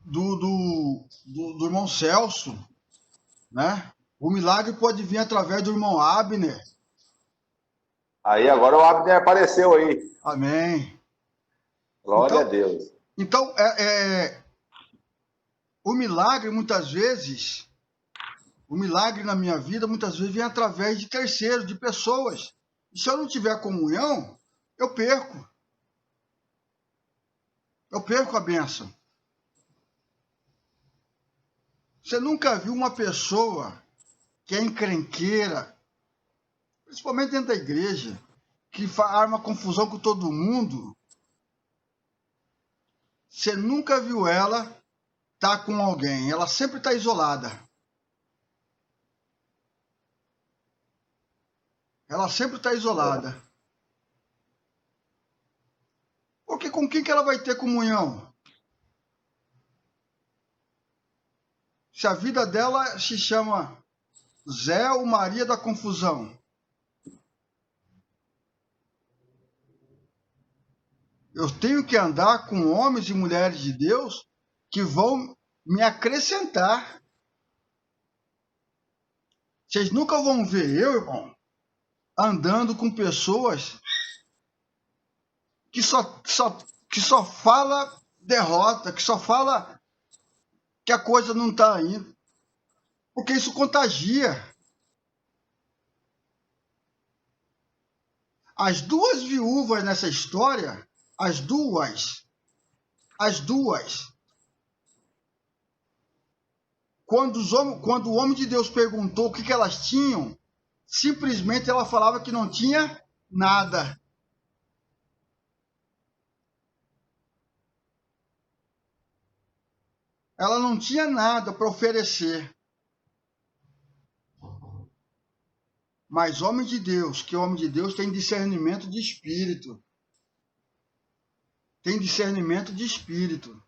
do irmão Celso, né? O milagre pode vir através do irmão Abner. Aí agora o Abner apareceu aí. Amém. Glória a Deus. Então, o milagre, muitas vezes, o milagre na minha vida, muitas vezes, vem através de terceiros, de pessoas. E se eu não tiver comunhão, eu perco. Eu perco a bênção. Você nunca viu uma pessoa que é encrenqueira, principalmente dentro da igreja, que arma confusão com todo mundo? Você nunca viu ela estar com alguém. Ela sempre está isolada. Ela sempre está isolada. Porque com quem que ela vai ter comunhão? Se a vida dela se chama Zé ou Maria da confusão. Eu tenho que andar com homens e mulheres de Deus que vão me acrescentar. Vocês nunca vão ver eu, irmão, andando com pessoas que só fala derrota, que só fala que a coisa não está indo. Porque isso contagia. As duas viúvas nessa história, as duas, quando o homem de Deus perguntou o que elas tinham, simplesmente ela falava que não tinha nada. Ela não tinha nada para oferecer. Mas homem de Deus, que homem de Deus tem discernimento de espírito. Tem discernimento de espírito.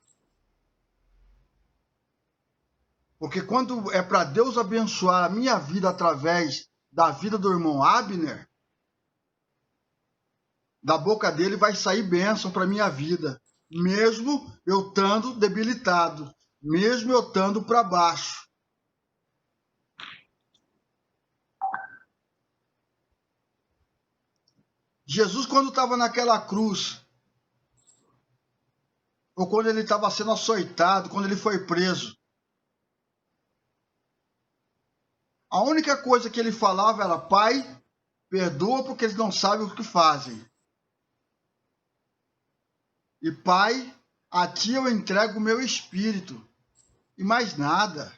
Porque quando é para Deus abençoar a minha vida através da vida do irmão Abner, da boca dele vai sair bênção para a minha vida, mesmo eu estando debilitado, mesmo eu estando para baixo. Jesus, quando estava naquela cruz, ou quando ele estava sendo açoitado, quando ele foi preso, a única coisa que ele falava era: Pai, perdoa porque eles não sabem o que fazem. E Pai, a Ti eu entrego o meu espírito. E mais nada.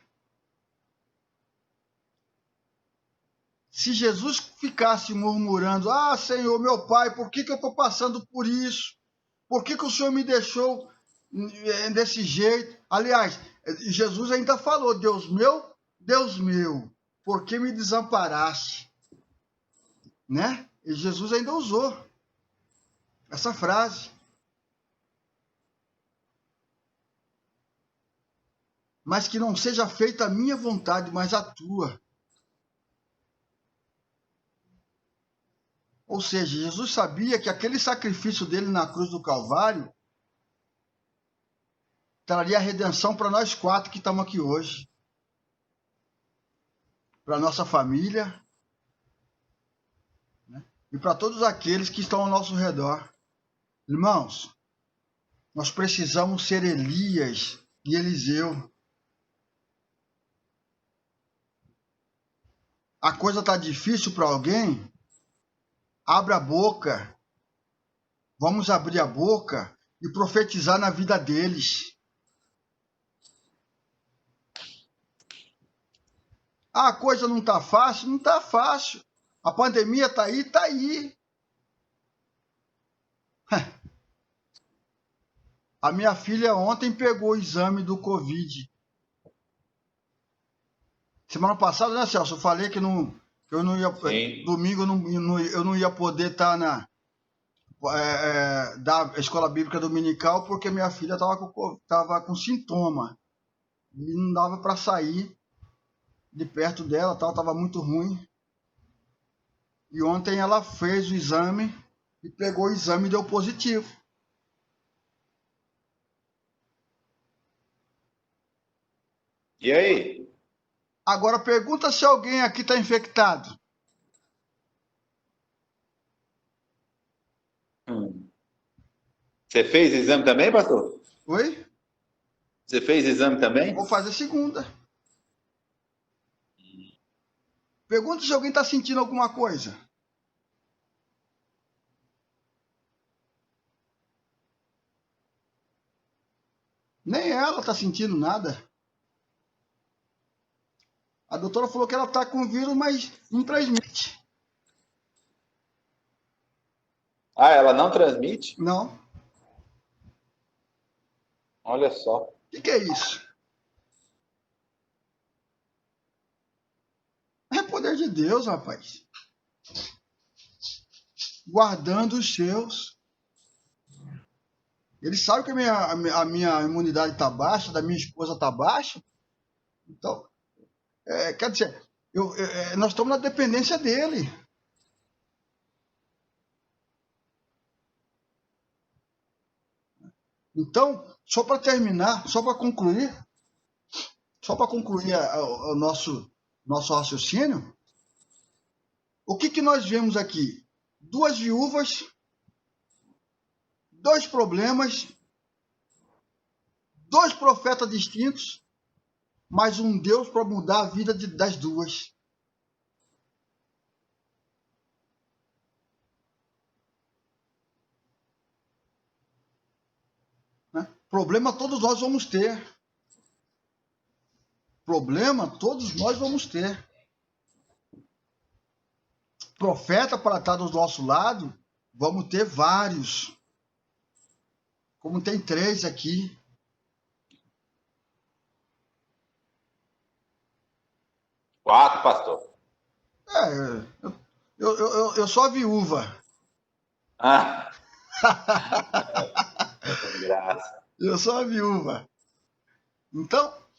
Se Jesus ficasse murmurando: Ah, Senhor, meu Pai, por que eu estou passando por isso? Por que o Senhor me deixou desse jeito? Aliás, Jesus ainda falou: Deus meu, por que me desamparaste? Né? E Jesus ainda usou essa frase. Mas que não seja feita a minha vontade, mas a tua. Ou seja, Jesus sabia que aquele sacrifício dele na cruz do Calvário traria a redenção para nós quatro que estamos aqui hoje. Para a nossa família, né? E para todos aqueles que estão ao nosso redor. Irmãos, nós precisamos ser Elias e Eliseu. A coisa está difícil para alguém? Abra a boca. Vamos abrir a boca e profetizar na vida deles. A coisa não está fácil? Não está fácil. A pandemia está aí? Está aí. A minha filha ontem pegou o exame do Covid. Semana passada, né, Celso? Eu falei que eu não ia. Sim. Domingo eu não ia poder estar da escola bíblica dominical porque minha filha estava com sintoma. E não dava para sair de perto dela, estava muito ruim. E ontem ela fez o exame e pegou o exame e deu positivo. E aí? Agora pergunta se alguém aqui está infectado. Você fez exame também, pastor? Oi? Você fez exame também? Vou fazer segunda. Pergunta se alguém está sentindo alguma coisa. Nem ela está sentindo nada. A doutora falou que ela está com vírus, mas não transmite. Ah, ela não transmite? Não. Olha só. O que é isso? É poder de Deus, rapaz. Guardando os seus. Ele sabe que a minha imunidade está baixa, da minha esposa está baixa. Então, quer dizer, nós estamos na dependência dele. Então, só para terminar, só para concluir o nosso raciocínio, o que nós vemos aqui? 2 viúvas, 2 problemas, 2 profetas distintos, mas um Deus para mudar a vida das duas. Né? Problema todos nós vamos ter. Problema todos nós vamos ter. Profeta para estar do nosso lado, vamos ter vários. Como tem 3 aqui. Quatro, pastor. Eu sou a viúva. Ah. Graça. Eu sou a viúva. Então,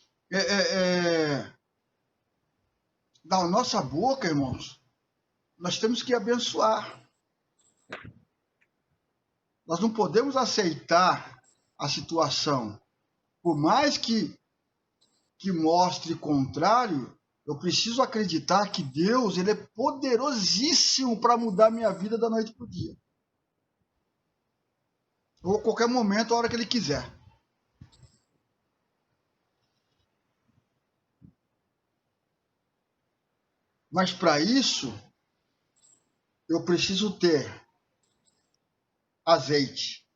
da nossa boca, irmãos, nós temos que abençoar. Nós não podemos aceitar a situação. Por mais que mostre contrário, eu preciso acreditar que Deus ele é poderosíssimo para mudar minha vida da noite para o dia. Ou a qualquer momento, a hora que Ele quiser. Mas para isso, eu preciso ter azeite.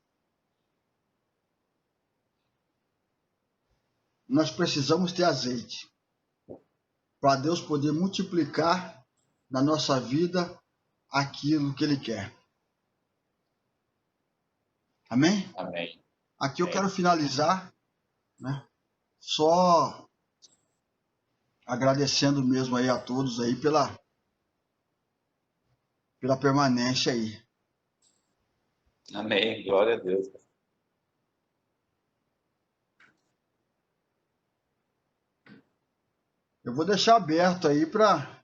Nós precisamos ter azeite. Para Deus poder multiplicar na nossa vida aquilo que Ele quer. Amém? Amém. Aqui eu quero finalizar, né? Só agradecendo mesmo aí a todos aí pela permanência aí. Amém. Glória a Deus. Eu vou deixar aberto aí para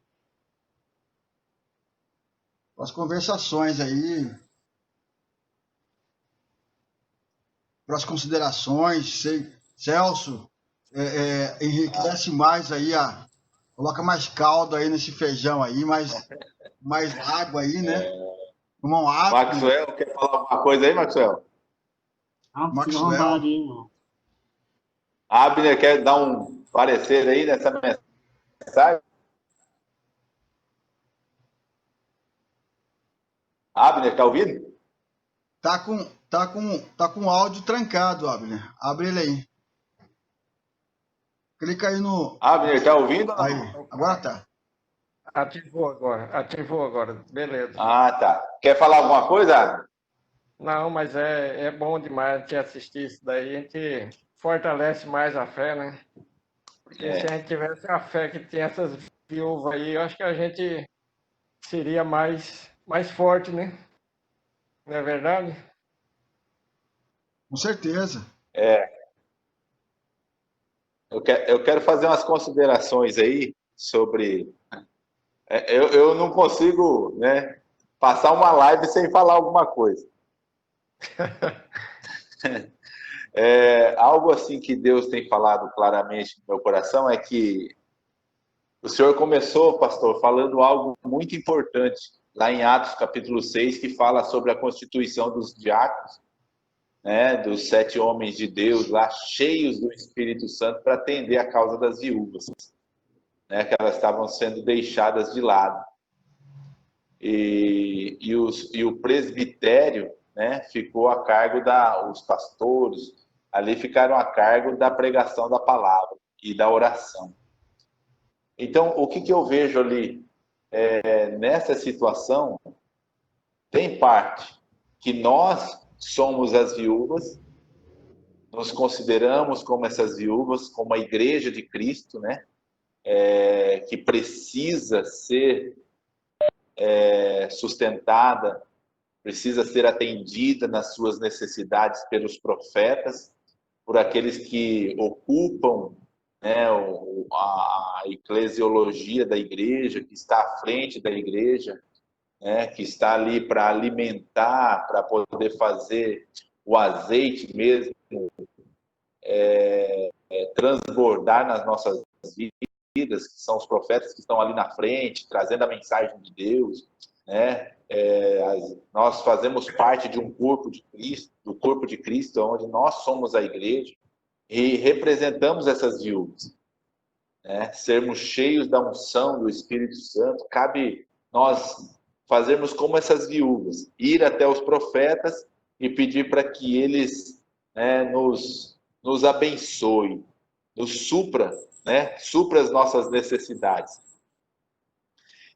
as conversações aí, para as considerações. Celso, enriquece mais aí, coloca mais caldo aí nesse feijão aí, mais água aí, né? Irmão Abner, Maxwell, quer falar alguma coisa aí, Maxwell? Não precisa Maxwell. mandar ali, não. Abner quer dar um parecer aí nessa mensagem? Abner, tá ouvindo? Tá com o áudio trancado, Abner. Abre ele aí. Clica aí no. Abner, tá ouvindo? Aí, agora tá. Ativou agora, beleza. Ah, tá. Quer falar alguma coisa, Abner? Não, mas é bom demais a gente assistir isso daí, a gente fortalece mais a fé, né? Porque se a gente tivesse a fé que tem essas viúvas aí, eu acho que a gente seria mais forte, né? Não é verdade? Com certeza. Eu quero fazer umas considerações aí sobre. Eu não consigo, né, passar uma live sem falar alguma coisa. Algo assim que Deus tem falado claramente no meu coração é que o Senhor começou, pastor, falando algo muito importante lá em Atos capítulo 6, que fala sobre a constituição dos diáconos, né, dos 7 homens de Deus lá, cheios do Espírito Santo, para atender a causa das viúvas, né, que elas estavam sendo deixadas de lado. E o presbitério, né, ficou a cargo os pastores, ali ficaram a cargo da pregação da palavra e da oração. Então, o que eu vejo ali nessa situação, tem parte que nós somos as viúvas, nos consideramos como essas viúvas, como a igreja de Cristo, né? Que precisa ser sustentada, precisa ser atendida nas suas necessidades pelos profetas, por aqueles que ocupam, né, a eclesiologia da igreja, que está à frente da igreja, né, que está ali para alimentar, para poder fazer o azeite mesmo transbordar nas nossas vidas, que são os profetas que estão ali na frente, trazendo a mensagem de Deus, né? Nós fazemos parte de um corpo de Cristo, do corpo de Cristo, onde nós somos a igreja e representamos essas viúvas, né? Sermos cheios da unção do Espírito Santo, cabe nós fazermos como essas viúvas, ir até os profetas e pedir para que eles, né, nos abençoem, nos supra, né, supra as nossas necessidades.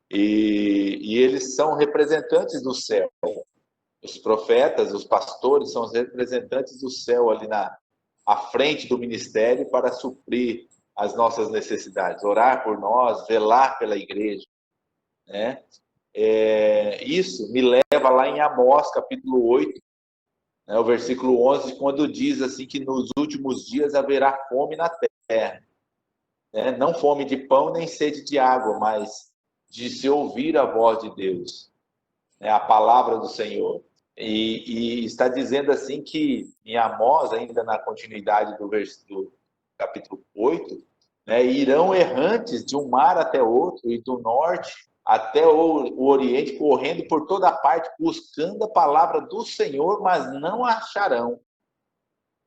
E eles são representantes do céu. Os profetas, os pastores são os representantes do céu ali à frente do ministério para suprir as nossas necessidades, orar por nós, velar pela igreja, né? Isso me leva lá em Amós, capítulo 8, né, o versículo 11, quando diz assim que nos últimos dias haverá fome na terra, né? Não fome de pão nem sede de água, mas de se ouvir a voz de Deus, né? A palavra do Senhor. E está dizendo assim que em Amós, ainda na continuidade do capítulo 8, né, irão errantes de um mar até outro e do norte até o Oriente, correndo por toda parte, buscando a palavra do Senhor, mas não a acharão.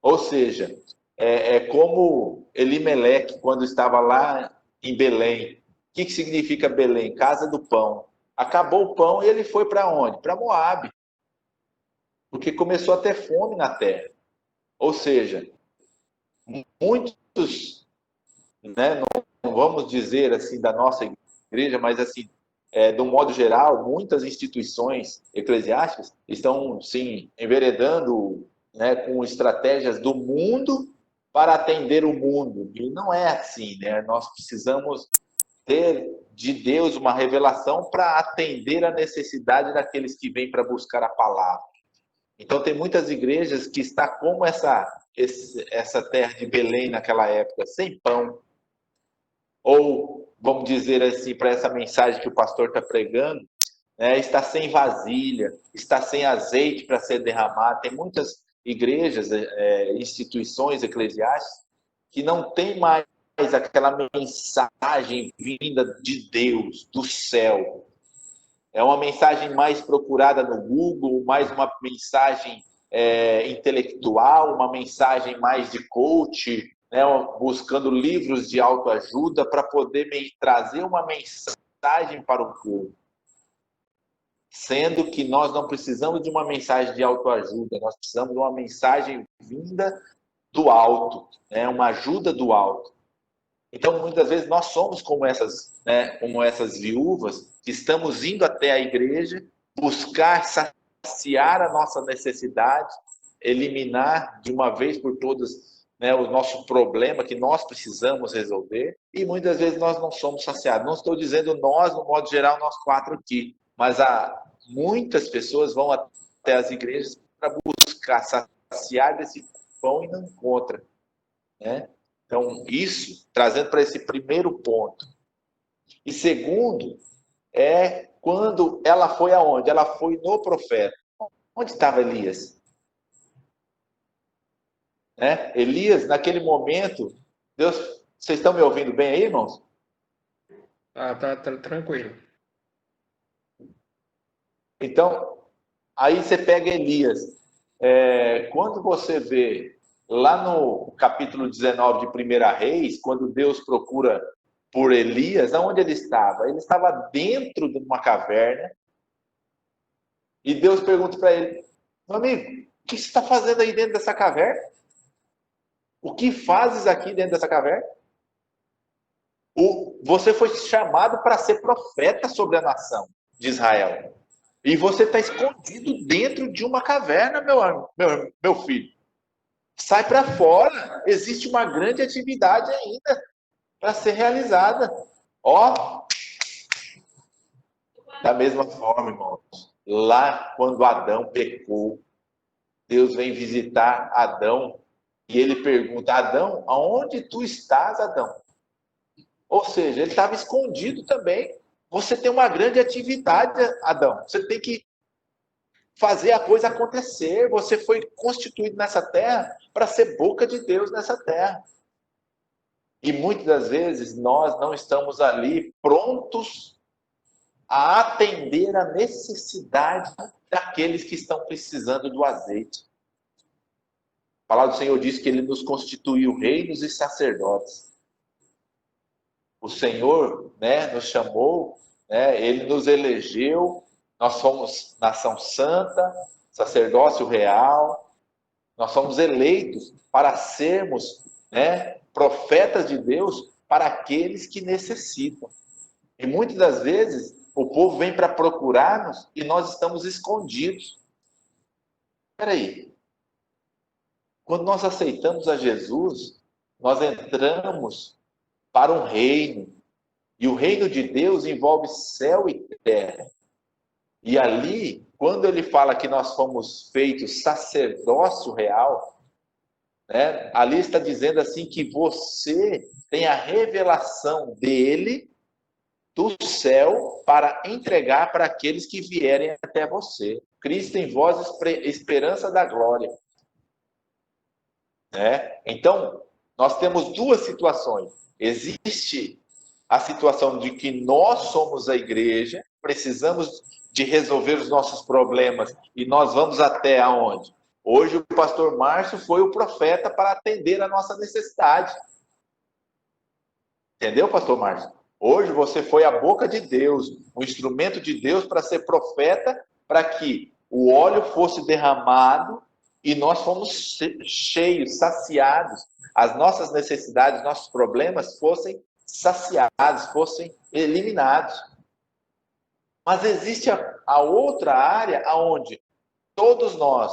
Ou seja, como Elimeleque, quando estava lá em Belém. O que significa Belém? Casa do pão. Acabou o pão e ele foi para onde? Para Moabe. Porque começou a ter fome na terra. Ou seja, muitos, né, não vamos dizer assim da nossa igreja, mas assim, de um modo geral, muitas instituições eclesiásticas estão, sim, enveredando, né, com estratégias do mundo para atender o mundo. E não é assim, né? Nós precisamos ter de Deus uma revelação para atender a necessidade daqueles que vêm para buscar a palavra. Então, tem muitas igrejas que está como essa terra de Belém naquela época, sem pão. Ou, vamos dizer assim, para essa mensagem que o pastor está pregando, né, está sem vasilha, está sem azeite para ser derramado. Tem muitas igrejas, instituições eclesiásticas, que não tem mais aquela mensagem vinda de Deus, do céu. É uma mensagem mais procurada no Google, mais uma mensagem intelectual, uma mensagem mais de coach, né, buscando livros de autoajuda para poder trazer uma mensagem para o povo. Sendo que nós não precisamos de uma mensagem de autoajuda, nós precisamos de uma mensagem vinda do alto, né, uma ajuda do alto. Então, muitas vezes, nós somos como essas viúvas que estamos indo até a igreja buscar saciar a nossa necessidade, eliminar de uma vez por todas, né, o nosso problema que nós precisamos resolver, e muitas vezes nós não somos saciados. Não estou dizendo nós, no modo geral, nós 4 aqui, mas muitas pessoas vão até as igrejas para buscar saciar desse pão e não encontram, né? Então, isso, trazendo para esse primeiro ponto. E segundo, quando ela foi aonde? Ela foi no profeta. Onde estava Elias? Elias, naquele momento, Deus... Vocês estão me ouvindo bem aí, irmãos? Tá tranquilo. Então, aí você pega Elias. Quando você vê lá no capítulo 19 de 1 Reis, quando Deus procura por Elias, aonde ele estava? Ele estava dentro de uma caverna e Deus pergunta para ele: meu amigo, o que você está fazendo aí dentro dessa caverna? O que fazes aqui dentro dessa caverna? Você foi chamado para ser profeta sobre a nação de Israel. E você está escondido dentro de uma caverna, meu filho. Sai para fora. Existe uma grande atividade ainda para ser realizada. Da mesma forma, irmãos, lá quando Adão pecou, Deus vem visitar Adão e ele pergunta: Adão, aonde tu estás, Adão? Ou seja, ele estava escondido também. Você tem uma grande atividade, Adão. Você tem que fazer a coisa acontecer. Você foi constituído nessa terra para ser boca de Deus nessa terra. E muitas das vezes nós não estamos ali prontos a atender a necessidade daqueles que estão precisando do azeite. A palavra do Senhor diz que Ele nos constituiu reinos e sacerdotes. O Senhor, nos chamou, Ele nos elegeu, nós somos nação santa, sacerdócio real, nós somos eleitos para sermos, profetas de Deus para aqueles que necessitam. E muitas das vezes o povo vem para procurar-nos e nós estamos escondidos. Espera aí. Quando nós aceitamos a Jesus, nós entramos para um reino. E o reino de Deus envolve céu e terra. E ali, quando ele fala que nós fomos feitos sacerdócio real, ali está dizendo assim que você tem a revelação dele, do céu, para entregar para aqueles que vierem até você. Cristo em vós, esperança da glória. Então, nós temos duas situações. Existe a situação de que nós somos a igreja, precisamos de resolver os nossos problemas e nós vamos até aonde? Hoje o pastor Márcio foi o profeta para atender a nossa necessidade. Entendeu, pastor Márcio? Hoje você foi a boca de Deus, o instrumento de Deus para ser profeta, para que o óleo fosse derramado e nós fomos cheios, saciados, as nossas necessidades, nossos problemas fossem saciados, fossem eliminados. Mas existe a outra área onde todos nós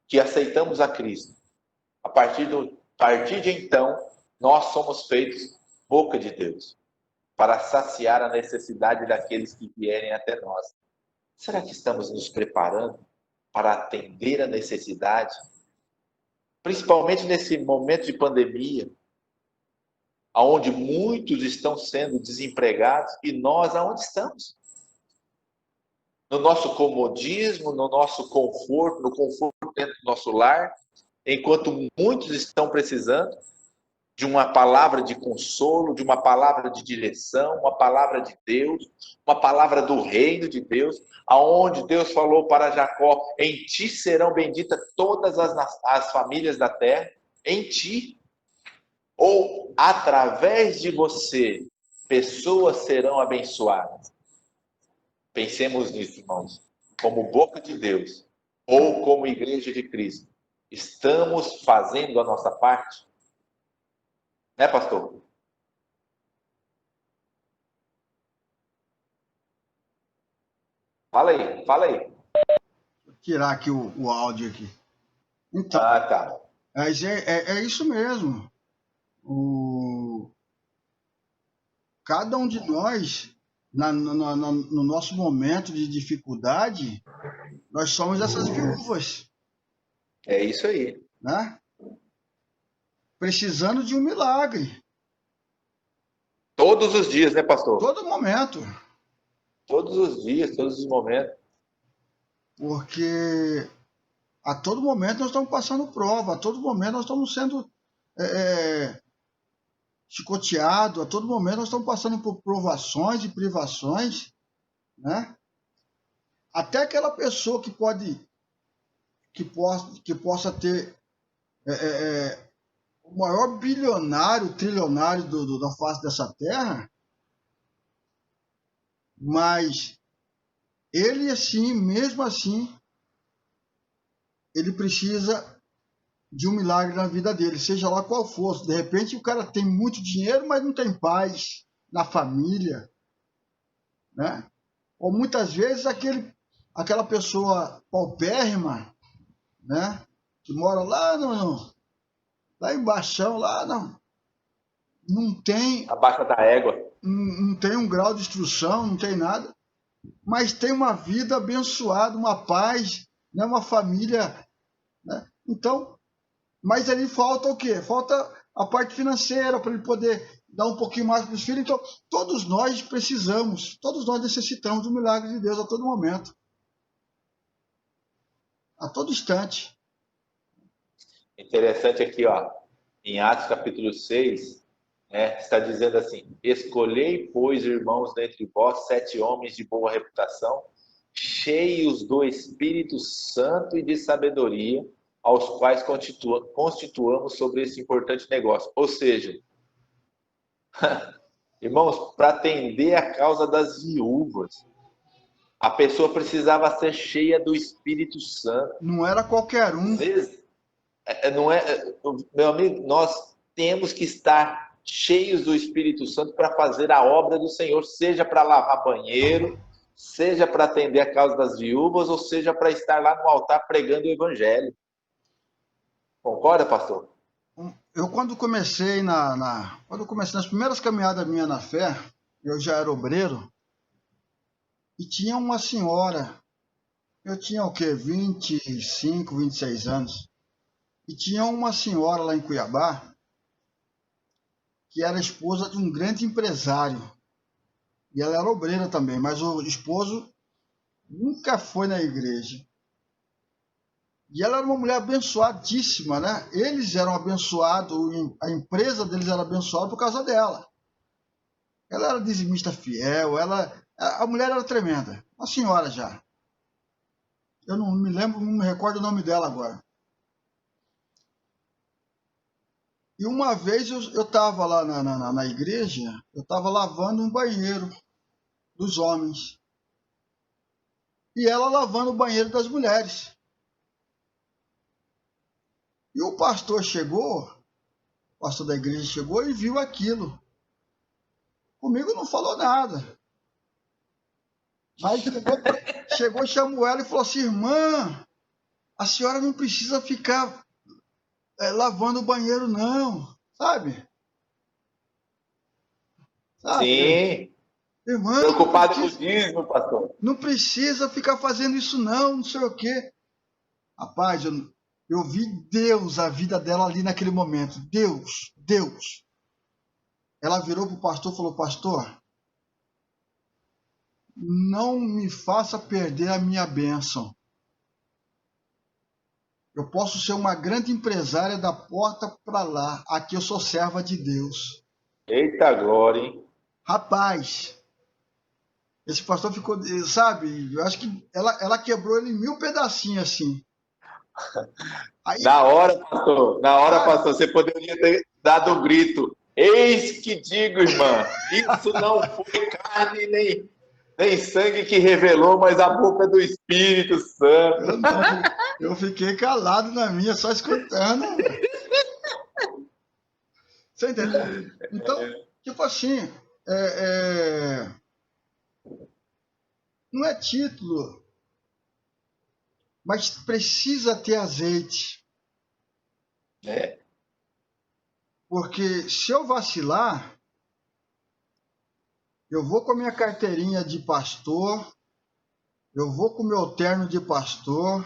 que aceitamos a Cristo, a partir de então, nós somos feitos boca de Deus, para saciar a necessidade daqueles que vierem até nós. Será que estamos nos preparando para atender a necessidade? Principalmente nesse momento de pandemia, onde muitos estão sendo desempregados, e nós aonde estamos? No nosso comodismo, no nosso conforto, no conforto dentro do nosso lar, enquanto muitos estão precisando. de uma palavra de consolo, de uma palavra de direção, uma palavra de Deus, uma palavra do reino de Deus, aonde Deus falou para Jacó: em ti serão benditas todas as famílias da terra, em ti, ou através de você, pessoas serão abençoadas. Pensemos nisso, irmãos, como boca de Deus, ou como igreja de Cristo. Estamos fazendo a nossa parte? Né, pastor? Fala aí, fala aí. Vou tirar aqui o áudio aqui. Então, Tá. mas é isso mesmo. Cada um de nós, no nosso momento de dificuldade, nós somos essas viúvas, É isso aí. né? Precisando de um milagre. Todos os dias, né, pastor? Todo momento. Todos os dias, todos os momentos. Porque a todo momento nós estamos passando prova, a todo momento nós estamos sendo chicoteados, a todo momento nós estamos passando por provações e privações, né? Até aquela pessoa que possa ter o maior bilionário, trilionário da face dessa terra, mas ele assim, mesmo assim, ele precisa de um milagre na vida dele, seja lá qual for. De repente o cara tem muito dinheiro, mas não tem paz na família, né? Ou muitas vezes aquela pessoa paupérrima, né? Que mora lá lá embaixo, lá não tem, Abaixo da égua. não tem um grau de instrução, não tem nada, mas tem uma vida abençoada, uma paz, né? Uma família, né? Então, mas ali falta o quê? Falta a parte financeira para ele poder dar um pouquinho mais para os filhos. Então, todos nós precisamos, todos nós necessitamos do milagre de Deus a todo momento, a todo instante. Interessante aqui, ó, em Atos capítulo 6, né, está dizendo assim: escolhei, pois, irmãos, dentre vós 7 homens de boa reputação, cheios do Espírito Santo e de sabedoria, aos quais constituamos sobre esse importante negócio. Ou seja, irmãos, para atender a causa das viúvas, a pessoa precisava ser cheia do Espírito Santo. Não era qualquer um. Às vezes, não é, meu amigo, nós temos que estar cheios do Espírito Santo para fazer a obra do Senhor, seja para lavar banheiro, seja para atender a causa das viúvas, ou seja para estar lá no altar pregando o Evangelho. Concorda, pastor? Eu quando comecei nas primeiras caminhadas minhas na fé, eu já era obreiro, e tinha uma senhora, eu tinha o quê? 25, 26 anos, e tinha uma senhora lá em Cuiabá, que era esposa de um grande empresário, e ela era obreira também, mas o esposo nunca foi na igreja. E ela era uma mulher abençoadíssima, né? Eles eram abençoados, a empresa deles era abençoada por causa dela. Ela era dizimista fiel, a mulher era tremenda, uma senhora já. Eu não me lembro, não me recordo o nome dela agora. E uma vez eu estava lá na igreja, eu estava lavando um banheiro dos homens. E ela lavando o banheiro das mulheres. E o pastor da igreja chegou e viu aquilo. Comigo não falou nada. Mas chegou, chamou ela e falou assim: irmã, a senhora não precisa ficar lavando o banheiro, não. Sabe? Sim. Irmã, Preocupado com o dízimo, pastor. Não precisa ficar fazendo isso, não sei o quê. Rapaz, eu vi Deus, a vida dela ali naquele momento. Deus. Ela virou para o pastor e falou: pastor, não me faça perder a minha bênção. Eu posso ser uma grande empresária da porta para lá. Aqui eu sou serva de Deus. Eita glória, hein? Rapaz, esse pastor ficou, sabe? Eu acho que ela quebrou ele em 1000 pedacinhos assim. Aí, Na hora, pastor, você poderia ter dado um grito. Eis que digo, irmã, isso não foi carne nem sangue que revelou, mas a boca do Espírito Santo. eu fiquei calado na minha, só escutando. Você entendeu? Então, tipo assim, não é título, mas precisa ter azeite. Porque se eu vacilar, eu vou com a minha carteirinha de pastor, eu vou com o meu terno de pastor,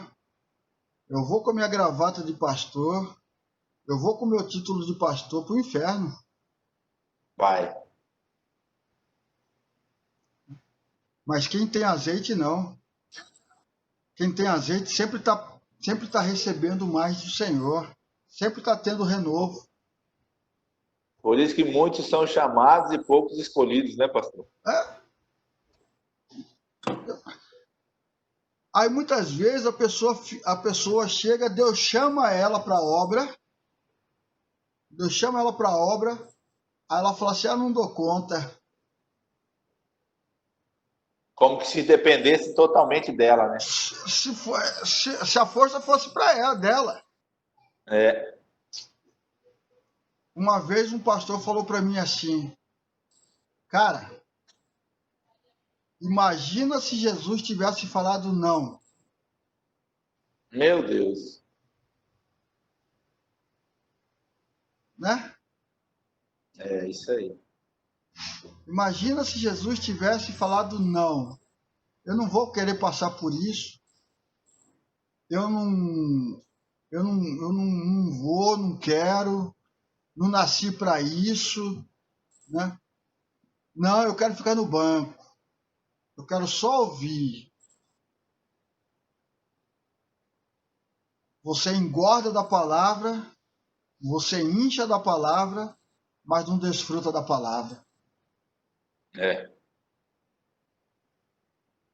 eu vou com a minha gravata de pastor, eu vou com o meu título de pastor para o inferno. Vai. Mas quem tem azeite, não. Quem tem azeite sempre tá recebendo mais do Senhor. Sempre está tendo renovo. Por isso que muitos são chamados e poucos escolhidos, né, pastor? Aí muitas vezes a pessoa chega, Deus chama ela para a obra, aí ela fala assim, não dou conta. Como que se dependesse totalmente dela, né? Se a força fosse para ela, dela. Uma vez um pastor falou para mim assim, cara, imagina se Jesus tivesse falado não. Meu Deus. Né? É isso aí. Imagina se Jesus tivesse falado não. Eu não vou querer passar por isso. Eu não vou, não quero, não nasci para isso, né? Não, eu quero ficar no banco. Eu quero só ouvir. Você engorda da palavra, você incha da palavra, mas não desfruta da palavra.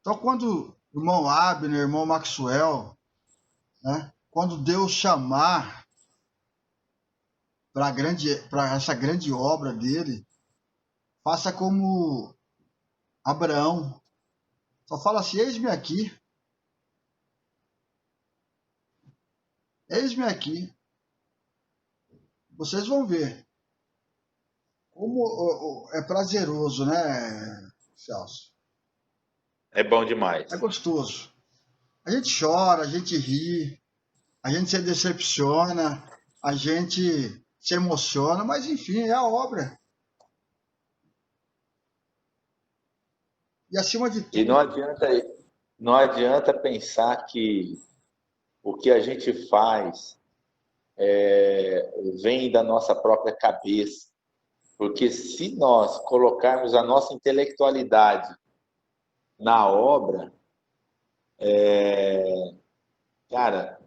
Então, quando o irmão Abner, irmão Maxwell, né? Quando Deus chamar para essa grande obra dele, faça como Abraão. Só fala assim, eis-me aqui. Eis-me aqui. Vocês vão ver como é prazeroso, né, Celso? É bom demais. É gostoso. A gente chora, a gente ri, a gente se decepciona, a gente se emociona, mas enfim, é a obra. E acima de tudo... E não adianta pensar que o que a gente faz vem da nossa própria cabeça. Porque se nós colocarmos a nossa intelectualidade na obra, cara,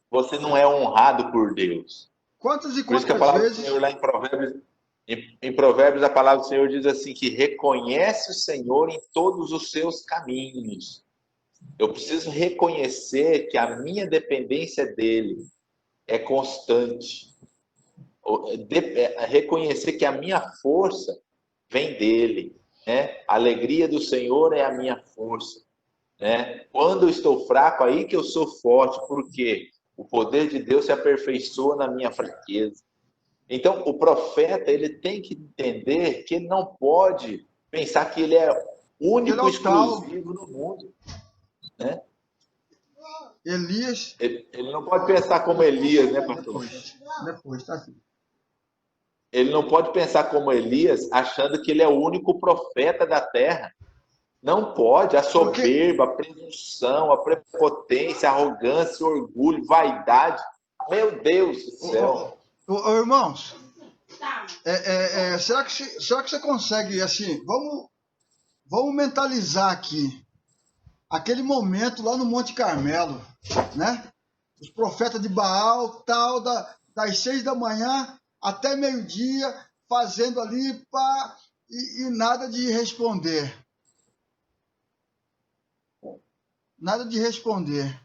você não é honrado por Deus. Quantas e Por isso que a quantas palavra vezes... do Senhor lá em Provérbios, a palavra do Senhor diz assim, que reconhece o Senhor em todos os seus caminhos. Eu preciso reconhecer que a minha dependência dele é constante. Reconhecer que a minha força vem dele. Né? A alegria do Senhor é a minha força. Né? Quando eu estou fraco, aí que eu sou forte. Por quê? O poder de Deus se aperfeiçoa na minha fraqueza. Então, o profeta ele tem que entender que ele não pode pensar que ele é único, exclusivo no mundo. Né? Elias... Ele não pode pensar como Elias, né, pastor? Depois, tá aqui. Ele não pode pensar como Elias, achando que ele é o único profeta da terra. Não pode. A soberba, a presunção, a prepotência, a arrogância, o orgulho, vaidade. Meu Deus do céu. Irmãos, será que você consegue, assim, vamos mentalizar aqui. aquele momento lá no Monte Carmelo, né? Os profetas de Baal, tal, das 6 da manhã até meio-dia, fazendo ali, pá, e nada de responder. Nada de responder.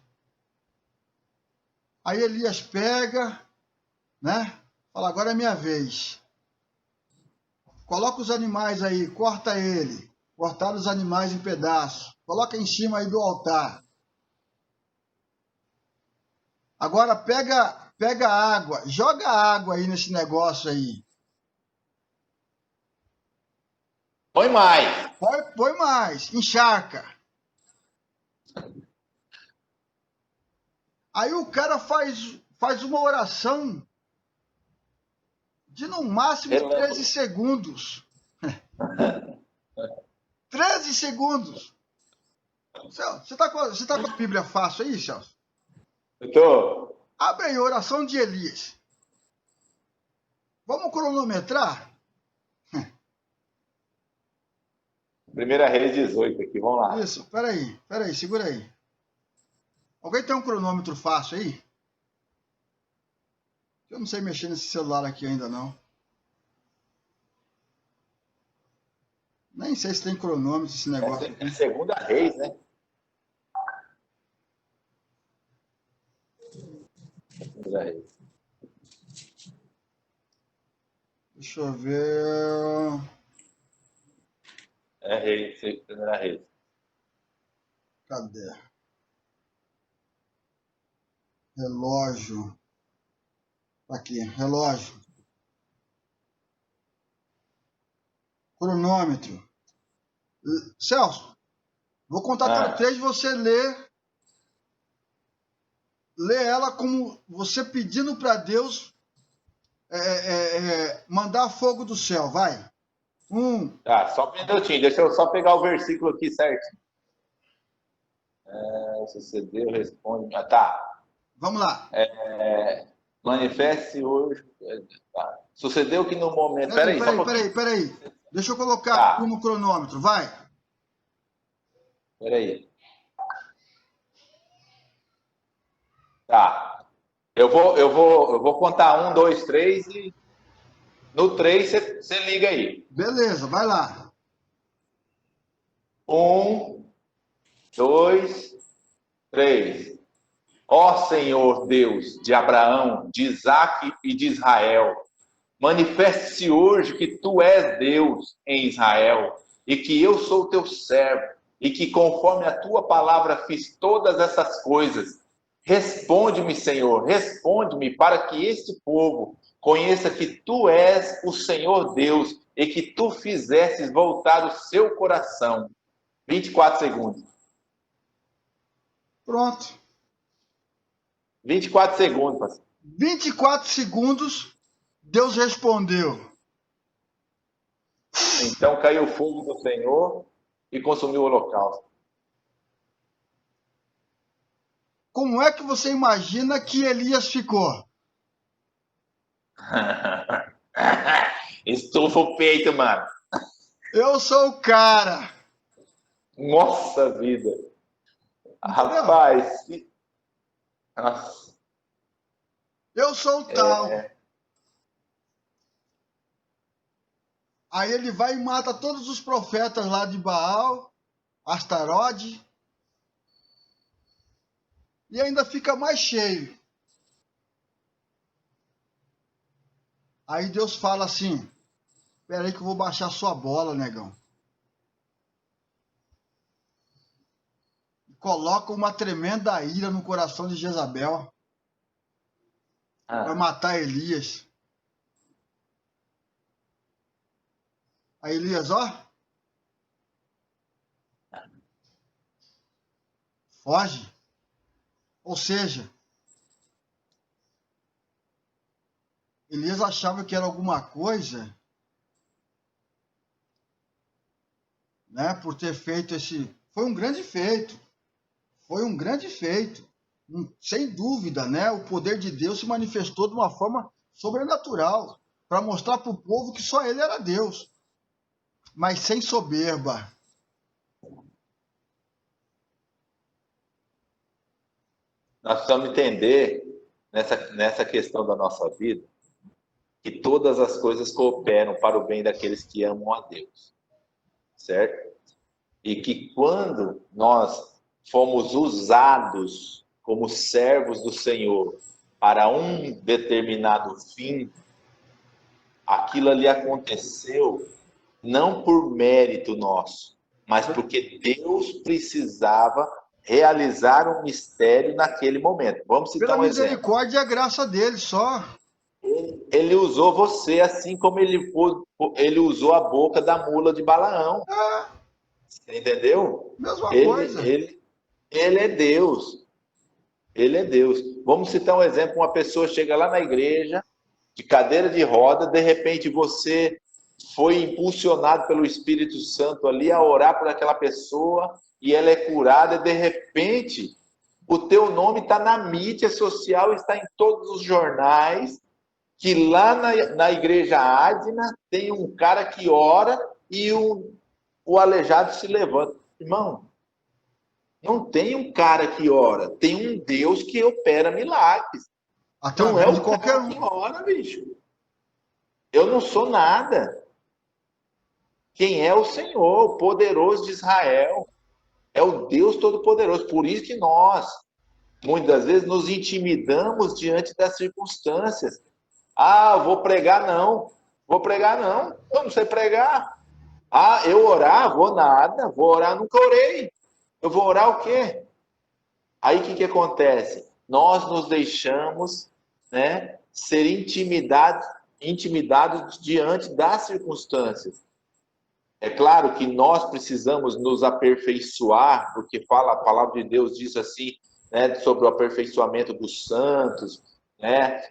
Aí Elias pega, né? Fala, agora é minha vez. Coloca os animais aí, corta ele. Cortar os animais em pedaços. Coloca em cima aí do altar. Agora pega água, joga água aí nesse negócio aí. Põe mais. Põe mais, encharca. Aí o cara faz uma oração de no máximo 13 segundos. 13 segundos. Você tá com a Bíblia fácil aí, Celso? Eu tô. Abre aí, oração de Elias. Vamos cronometrar? 1 Reis 18 aqui, vamos lá. Isso, peraí, segura aí. Alguém tem um cronômetro fácil aí? Eu não sei mexer nesse celular aqui ainda não. Nem sei se tem cronômetro esse negócio aqui. É Segunda Reis, né? Segunda Reis. Deixa eu ver. É Reis, Primeira Reis. Cadê? Relógio. Aqui, relógio. Cronômetro. Celso, vou contar até 3 e você lê ela como você pedindo para Deus mandar fogo do céu, vai. 1. Tá, só um minutinho, deixa eu só pegar o versículo aqui certo. Sucedeu, responde. Tá. Vamos lá. Manifeste hoje. Tá. Sucedeu que no momento. Peraí. Deixa eu colocar aqui no cronômetro, vai. Peraí. Tá. Eu vou contar 1, 2, 3 e no 3 você liga aí. Beleza, vai lá. 1, 2, 3. Ó Senhor Deus de Abraão, de Isaque e de Israel, manifeste-se hoje que tu és Deus em Israel e que eu sou teu servo e que conforme a tua palavra fiz todas essas coisas. Responde-me, Senhor, responde-me para que este povo conheça que tu és o Senhor Deus e que tu fizestes voltar o seu coração. 24 segundos. Pronto. 24 segundos, pastor. 24 segundos, Deus respondeu. Então caiu o fogo do Senhor e consumiu o holocausto. Como é que você imagina que Elias ficou? Estufa o peito, mano. Eu sou o cara. Nossa vida. Rapaz. Nossa. Eu sou o tal. Aí ele vai e mata todos os profetas lá de Baal, Astarode, e ainda fica mais cheio. Aí Deus fala assim, espera aí que eu vou baixar sua bola, negão. E coloca uma tremenda ira no coração de Jezabel. Vai matar Elias. Aí Elias, ó. Foge. Ou seja, Elias achava que era alguma coisa, né, por ter feito esse... Foi um grande feito. Foi um grande feito. Sem dúvida, né? O poder de Deus se manifestou de uma forma sobrenatural para mostrar para o povo que só ele era Deus. Mas sem soberba. Nós precisamos entender, nessa questão da nossa vida, que todas as coisas cooperam para o bem daqueles que amam a Deus, certo? E que quando nós fomos usados como servos do Senhor para um determinado fim, aquilo ali aconteceu não por mérito nosso, mas porque Deus precisava realizar um mistério naquele momento. Vamos citar Pela um exemplo. misericórdia e a graça dele só. Ele usou você assim como ele usou a boca da mula de Balaão. Você entendeu? Mesma coisa. Ele é Deus. Ele é Deus. Vamos citar um exemplo. Uma pessoa chega lá na igreja, de cadeira de roda, de repente você foi impulsionado pelo Espírito Santo ali a orar por aquela pessoa e ela é curada, e de repente o teu nome está na mídia social, está em todos os jornais, que lá na igreja Ádina tem um cara que ora e o aleijado se levanta. Irmão, não tem um cara que ora, tem um Deus que opera milagres. Não é o qualquer cara que ora, bicho. Eu não sou nada. Quem é o Senhor, o poderoso de Israel? É o Deus Todo-Poderoso. Por isso que nós, muitas vezes, nos intimidamos diante das circunstâncias. Ah, vou pregar não. Vou pregar não. Eu não sei pregar. Ah, eu orar? Vou nada. Vou orar, nunca orei. Eu vou orar o quê? Aí o que acontece? Nós nos deixamos, né, ser intimidados diante das circunstâncias. É claro que nós precisamos nos aperfeiçoar, porque a palavra de Deus diz assim, né, sobre o aperfeiçoamento dos santos, né?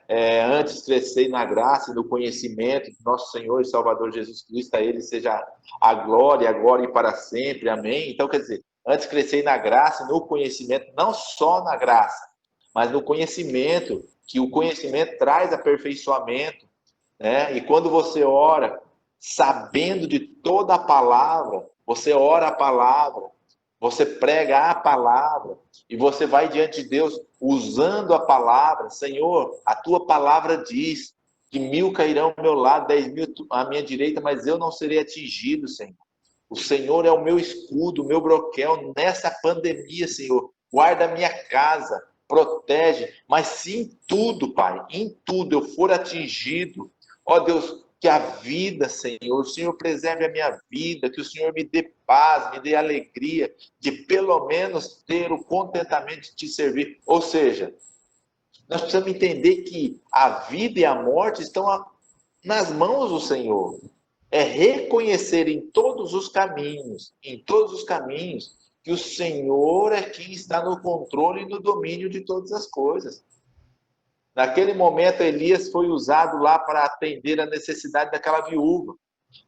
Antes crescei na graça e no conhecimento de nosso Senhor e Salvador Jesus Cristo, a Ele seja a glória, agora e para sempre, amém? Então, quer dizer, antes crescei na graça e no conhecimento, não só na graça, mas no conhecimento, que o conhecimento traz aperfeiçoamento, né? E quando você ora, sabendo de toda a palavra, você ora a palavra, você prega a palavra, e você vai diante de Deus usando a palavra. Senhor, a tua palavra diz que 1000 cairão ao meu lado, 10.000 à minha direita, mas eu não serei atingido, Senhor. O Senhor é o meu escudo, o meu broquel nessa pandemia, Senhor. Guarda a minha casa, protege, mas se em tudo, Pai, em tudo eu for atingido, ó Deus, que a vida, Senhor, o Senhor preserve a minha vida, que o Senhor me dê paz, me dê alegria, de pelo menos ter o contentamento de te servir. Ou seja, nós precisamos entender que a vida e a morte estão nas mãos do Senhor. É reconhecer em todos os caminhos, que o Senhor é quem está no controle e no domínio de todas as coisas. Naquele momento, Elias foi usado lá para atender a necessidade daquela viúva.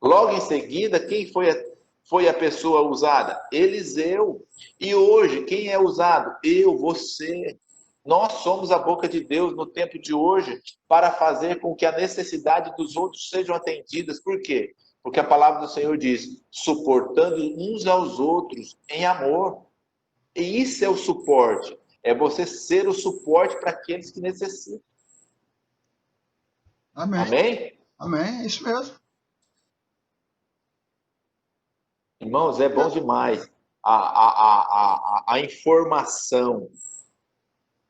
Logo em seguida, quem foi a pessoa usada? Eliseu. E hoje, quem é usado? Eu, você. Nós somos a boca de Deus no tempo de hoje para fazer com que a necessidade dos outros sejam atendidas. Por quê? Porque a palavra do Senhor diz, suportando uns aos outros em amor. E isso é o suporte. É você ser o suporte para aqueles que necessitam. Amém. Amém? Amém, é isso mesmo. Irmãos, é bom demais. A informação.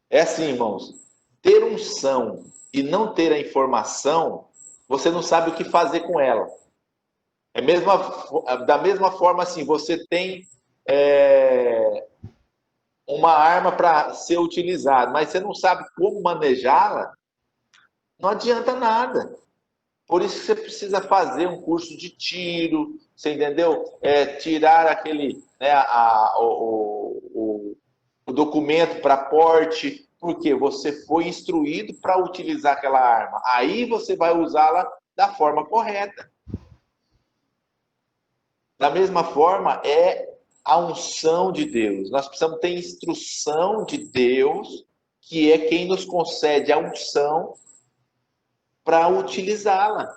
É assim, irmãos. Ter unção e não ter a informação, você não sabe o que fazer com ela. Da mesma forma assim, você tem uma arma para ser utilizada, mas você não sabe como manejá-la, não adianta nada. Por isso que você precisa fazer um curso de tiro, você entendeu? Tirar aquele, né, o documento para porte, porque você foi instruído para utilizar aquela arma. Aí você vai usá-la da forma correta. Da mesma forma, é a unção de Deus. Nós precisamos ter instrução de Deus, que é quem nos concede a unção para utilizá-la.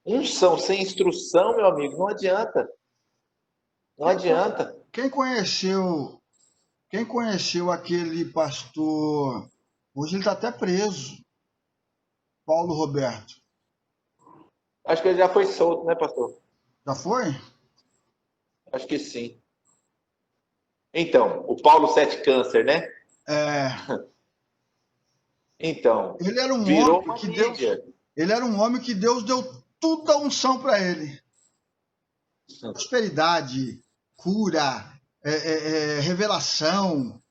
Unção sem instrução, meu amigo, não adianta. Não adianta. Quem conheceu Quem conheceu aquele pastor, hoje ele está até preso, Paulo Roberto. Acho que ele já foi solto, né, pastor? Já foi? Acho que sim. Então, o Paulo Sete Câncer, né? É, Então, ele era um virou homem uma que mídia. ele era um homem que Deus deu toda a unção para ele. Prosperidade, cura, revelação,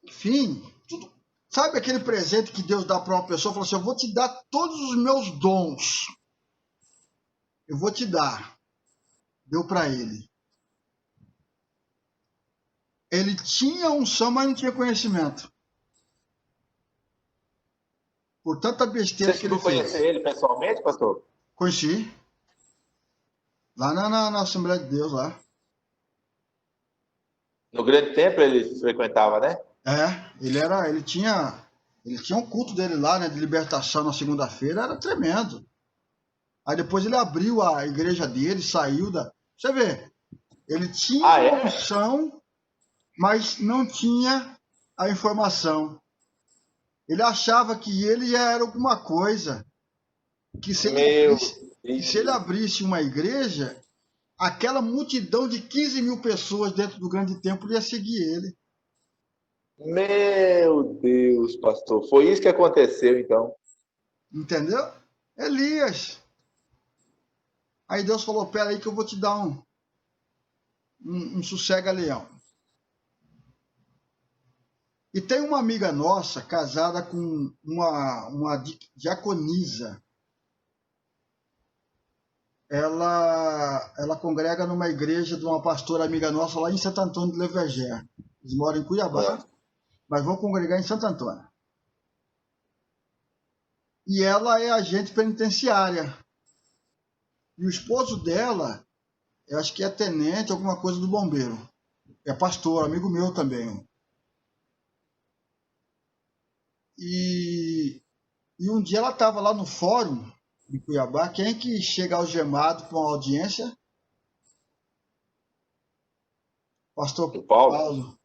enfim, tudo. Sabe aquele presente que Deus dá para uma pessoa? Fala assim: eu vou te dar todos os meus dons. Eu vou te dar. Deu para ele. Ele tinha unção, mas não tinha conhecimento. Por tanta besteira Você que ele chegou a conhecer fez. ele pessoalmente, pastor? Conheci. Lá na Assembleia de Deus, lá. No Grande Templo ele frequentava, né? Ele tinha um culto dele lá, né, de libertação na segunda-feira, era tremendo. Aí depois ele abriu a igreja dele, saiu da... Você vê, ele tinha unção, mas não tinha a informação. Ele achava que ele já era alguma coisa, que se ele abrisse uma igreja, aquela multidão de 15 mil pessoas dentro do grande templo ia seguir ele. Meu Deus, pastor. Foi isso que aconteceu, então. Entendeu? Elias. Aí Deus falou: pera aí que eu vou te dar um sossega-leão. E tem uma amiga nossa casada com uma diaconisa. Ela congrega numa igreja de uma pastora amiga nossa lá em Santo Antônio de Leverger. Eles moram em Cuiabá, mas vão congregar em Santo Antônio. E ela é agente penitenciária. E o esposo dela, eu acho que é tenente, alguma coisa do bombeiro. É pastor, amigo meu também. E um dia ela estava lá no fórum de Cuiabá. Quem é que chega algemado para uma audiência? Pastor Paulo.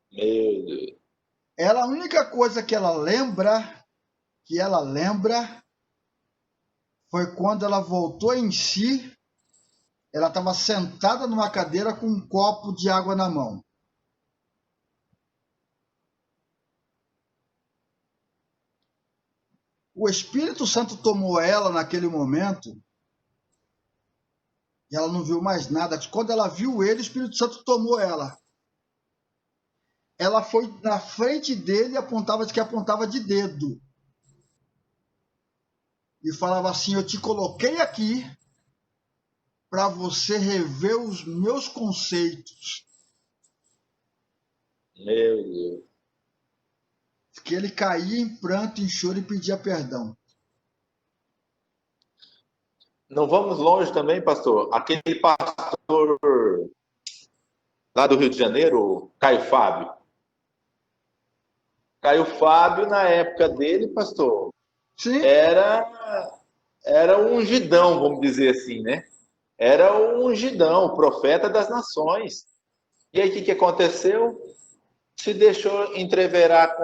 Meu Deus. Ela, a única coisa que ela lembra foi quando ela voltou em si. Ela estava sentada numa cadeira com um copo de água na mão. O Espírito Santo tomou ela naquele momento e ela não viu mais nada. Quando ela viu ele, o Espírito Santo tomou ela. Ela foi na frente dele e apontava de dedo. E falava assim: eu te coloquei aqui para você rever os meus conceitos. Meu Deus. Que ele caía em pranto, em choro e pedia perdão. Não vamos longe também, pastor. Aquele pastor lá do Rio de Janeiro, Caio Fábio. Caio Fábio, na época dele, pastor, Sim. Era um ungidão, vamos dizer assim, né? Era o ungidão, o profeta das nações. E aí, o que aconteceu? Se deixou entreverar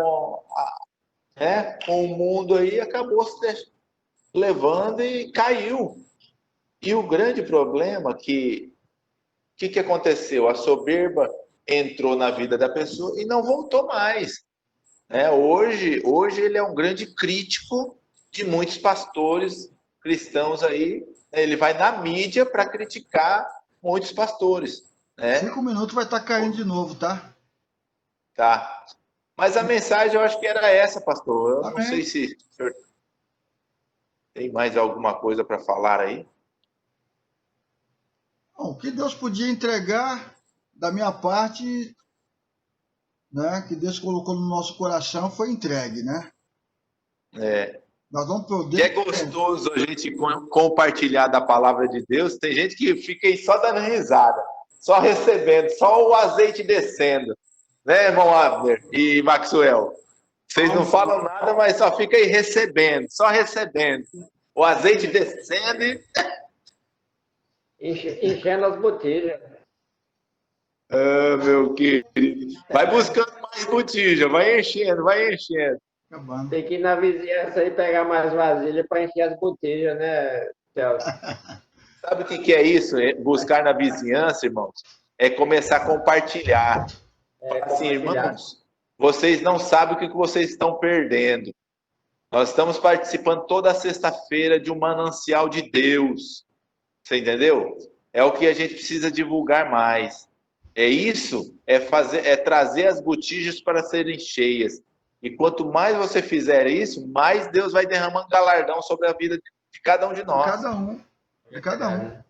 com o mundo aí, acabou se levando e caiu. E o grande problema que aconteceu? A soberba entrou na vida da pessoa e não voltou mais. Hoje ele é um grande crítico de muitos pastores cristãos aí. Ele vai na mídia para criticar muitos pastores. 5 minutos vai estar caindo de novo, tá? Tá. Mas a mensagem eu acho que era essa, pastor. Eu não sei se o senhor tem mais alguma coisa para falar aí. Bom, o que Deus podia entregar da minha parte, né, que Deus colocou no nosso coração, foi entregue, né? Nós vamos poder... Que é gostoso a gente compartilhar da palavra de Deus. Tem gente que fica aí só dando risada, só recebendo, só o azeite descendo. Né, irmão Abner e Maxwell? Vocês não falam nada, mas só fica aí recebendo, só recebendo. O azeite descendo e... enchendo as botelhas. Ah, meu querido. Vai buscando mais botija, vai enchendo, vai enchendo. Acabando. Tem que ir na vizinhança aí pegar mais vasilha para encher as botijas, né, Celso? Sabe o que é isso? É buscar na vizinhança, irmãos? É começar a compartilhar. Fala assim, Compartilhar. irmãos, vocês não sabem o que vocês estão perdendo. Nós estamos participando toda sexta-feira de um manancial de Deus. Você entendeu? É o que a gente precisa divulgar mais. É isso, é trazer as botijas para serem cheias. E quanto mais você fizer isso, mais Deus vai derramando galardão sobre a vida de cada um de De nós. cada um. De cada um.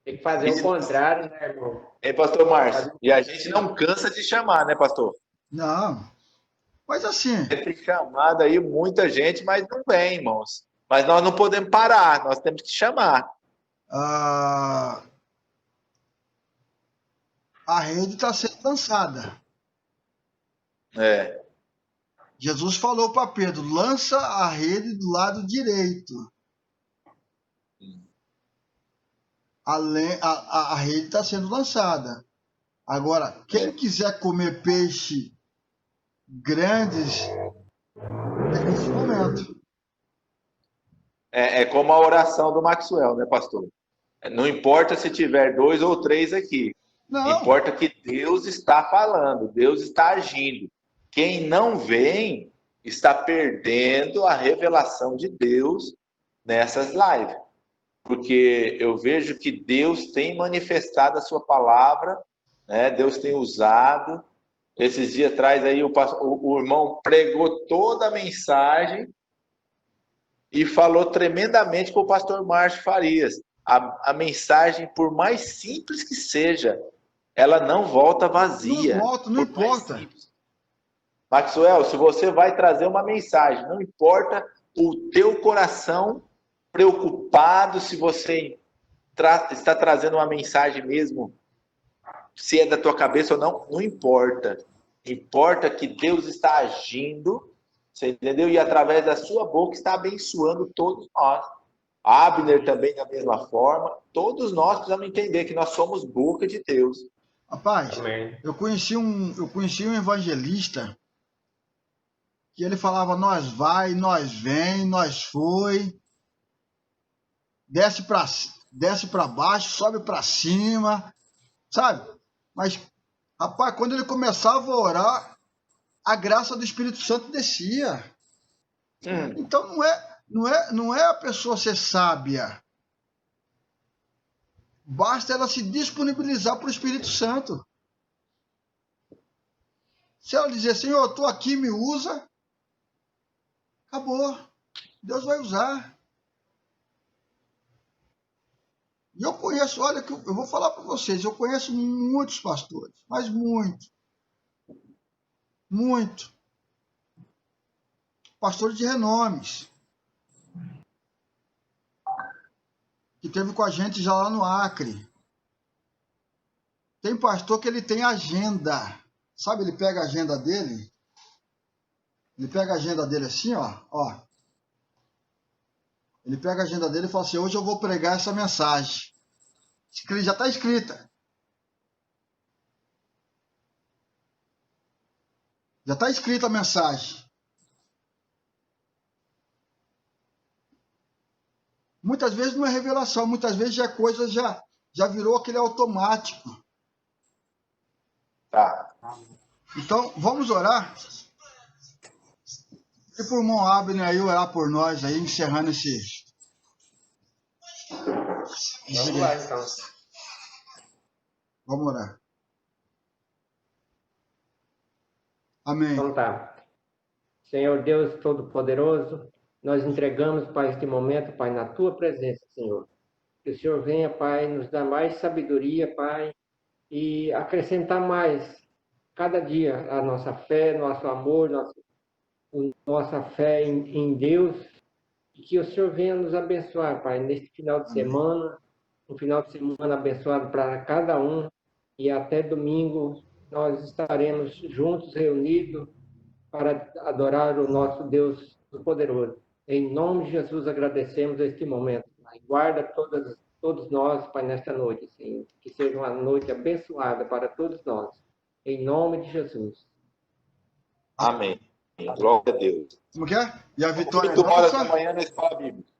Tem que fazer o contrário, né, irmão? Hein, pastor Márcio? E a gente não cansa de chamar, né, pastor? Não. Mas assim, Tem chamado aí muita gente, mas não vem, irmãos. Mas nós não podemos parar, nós temos que chamar. a rede está sendo lançada. É. Jesus falou para Pedro: lança a rede do lado direito. A rede está sendo lançada. Agora, quem quiser comer peixe grandes, é nesse momento. É como a oração do Maxwell, né, pastor? Não importa se tiver 2 ou 3 aqui. Não, Importa que Deus está falando, Deus está agindo. Quem não vem está perdendo a revelação de Deus nessas lives. Porque eu vejo que Deus tem manifestado a sua palavra, né? Deus tem usado. Esses dias atrás aí o irmão pregou toda a mensagem e falou tremendamente com o pastor Márcio Farias. A mensagem, por mais simples que seja, ela não volta vazia. não volta, não importa. Maxwell, se você vai trazer uma mensagem, não importa o teu coração preocupado se você está trazendo uma mensagem mesmo, se é da tua cabeça ou não, não importa. Importa que Deus está agindo, você entendeu? E através da sua boca está abençoando todos nós. Abner também da mesma forma. Todos nós precisamos entender que nós somos boca de Deus. Rapaz, Amém. eu conheci um evangelista que ele falava: nós vai, nós vem, nós foi, desce para baixo, sobe para cima, sabe? Mas, rapaz, quando ele começava a orar, a graça do Espírito Santo descia. Então não é a pessoa ser sábia. Basta ela se disponibilizar para o Espírito Santo. Se ela dizer: Senhor, eu estou aqui, me usa, acabou. Deus vai usar. E eu conheço, olha, que eu vou falar para vocês, eu conheço muitos pastores, mas muito. Muito. Pastores de renomes. Que teve com a gente já lá no Acre. Tem pastor que ele tem agenda. Sabe, ele pega a agenda dele. Ele pega a agenda dele assim, ó. Ele pega a agenda dele e fala assim: hoje eu vou pregar essa mensagem. Já está escrita. Já está escrita a mensagem. Muitas vezes não é revelação, muitas vezes já é coisa, já virou aquele automático. Tá. Então, vamos orar. E por irmão Abner aí orar por nós aí, encerrando esse. Vamos lá, então. Vamos orar. Amém. Então tá. Senhor Deus Todo-Poderoso, nós entregamos, Pai, este momento, Pai, na Tua presença, Senhor. Que o Senhor venha, Pai, nos dar mais sabedoria, Pai, e acrescentar mais, cada dia, a nossa fé, nosso amor, nossa fé em Deus. E que o Senhor venha nos abençoar, Pai, neste final de semana, um final de semana abençoado para cada um. E até domingo nós estaremos juntos, reunidos, para adorar o nosso Deus Poderoso. Em nome de Jesus agradecemos este momento. Guarda todas todos nós, Pai, nesta noite, Senhor. Que seja uma noite abençoada para todos nós. Em nome de Jesus. Amém. Glória a Deus. Como que é? E a vitória é 8 horas da nossa. manhã na escola bíblica.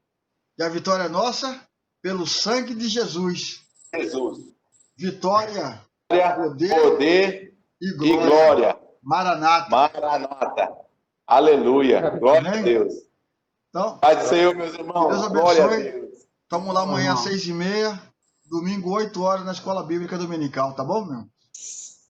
E a vitória é nossa pelo sangue de Jesus. Jesus. Vitória, Poder e e glória. glória. Maranata. Maranata. Aleluia. Glória a Amém? Deus. Então, Paz do Senhor, meus irmãos. Deus Glória a abençoe. Deus. Estamos lá amanhã às Irmão. 6h30, domingo 8 horas na escola bíblica dominical, tá bom, meu?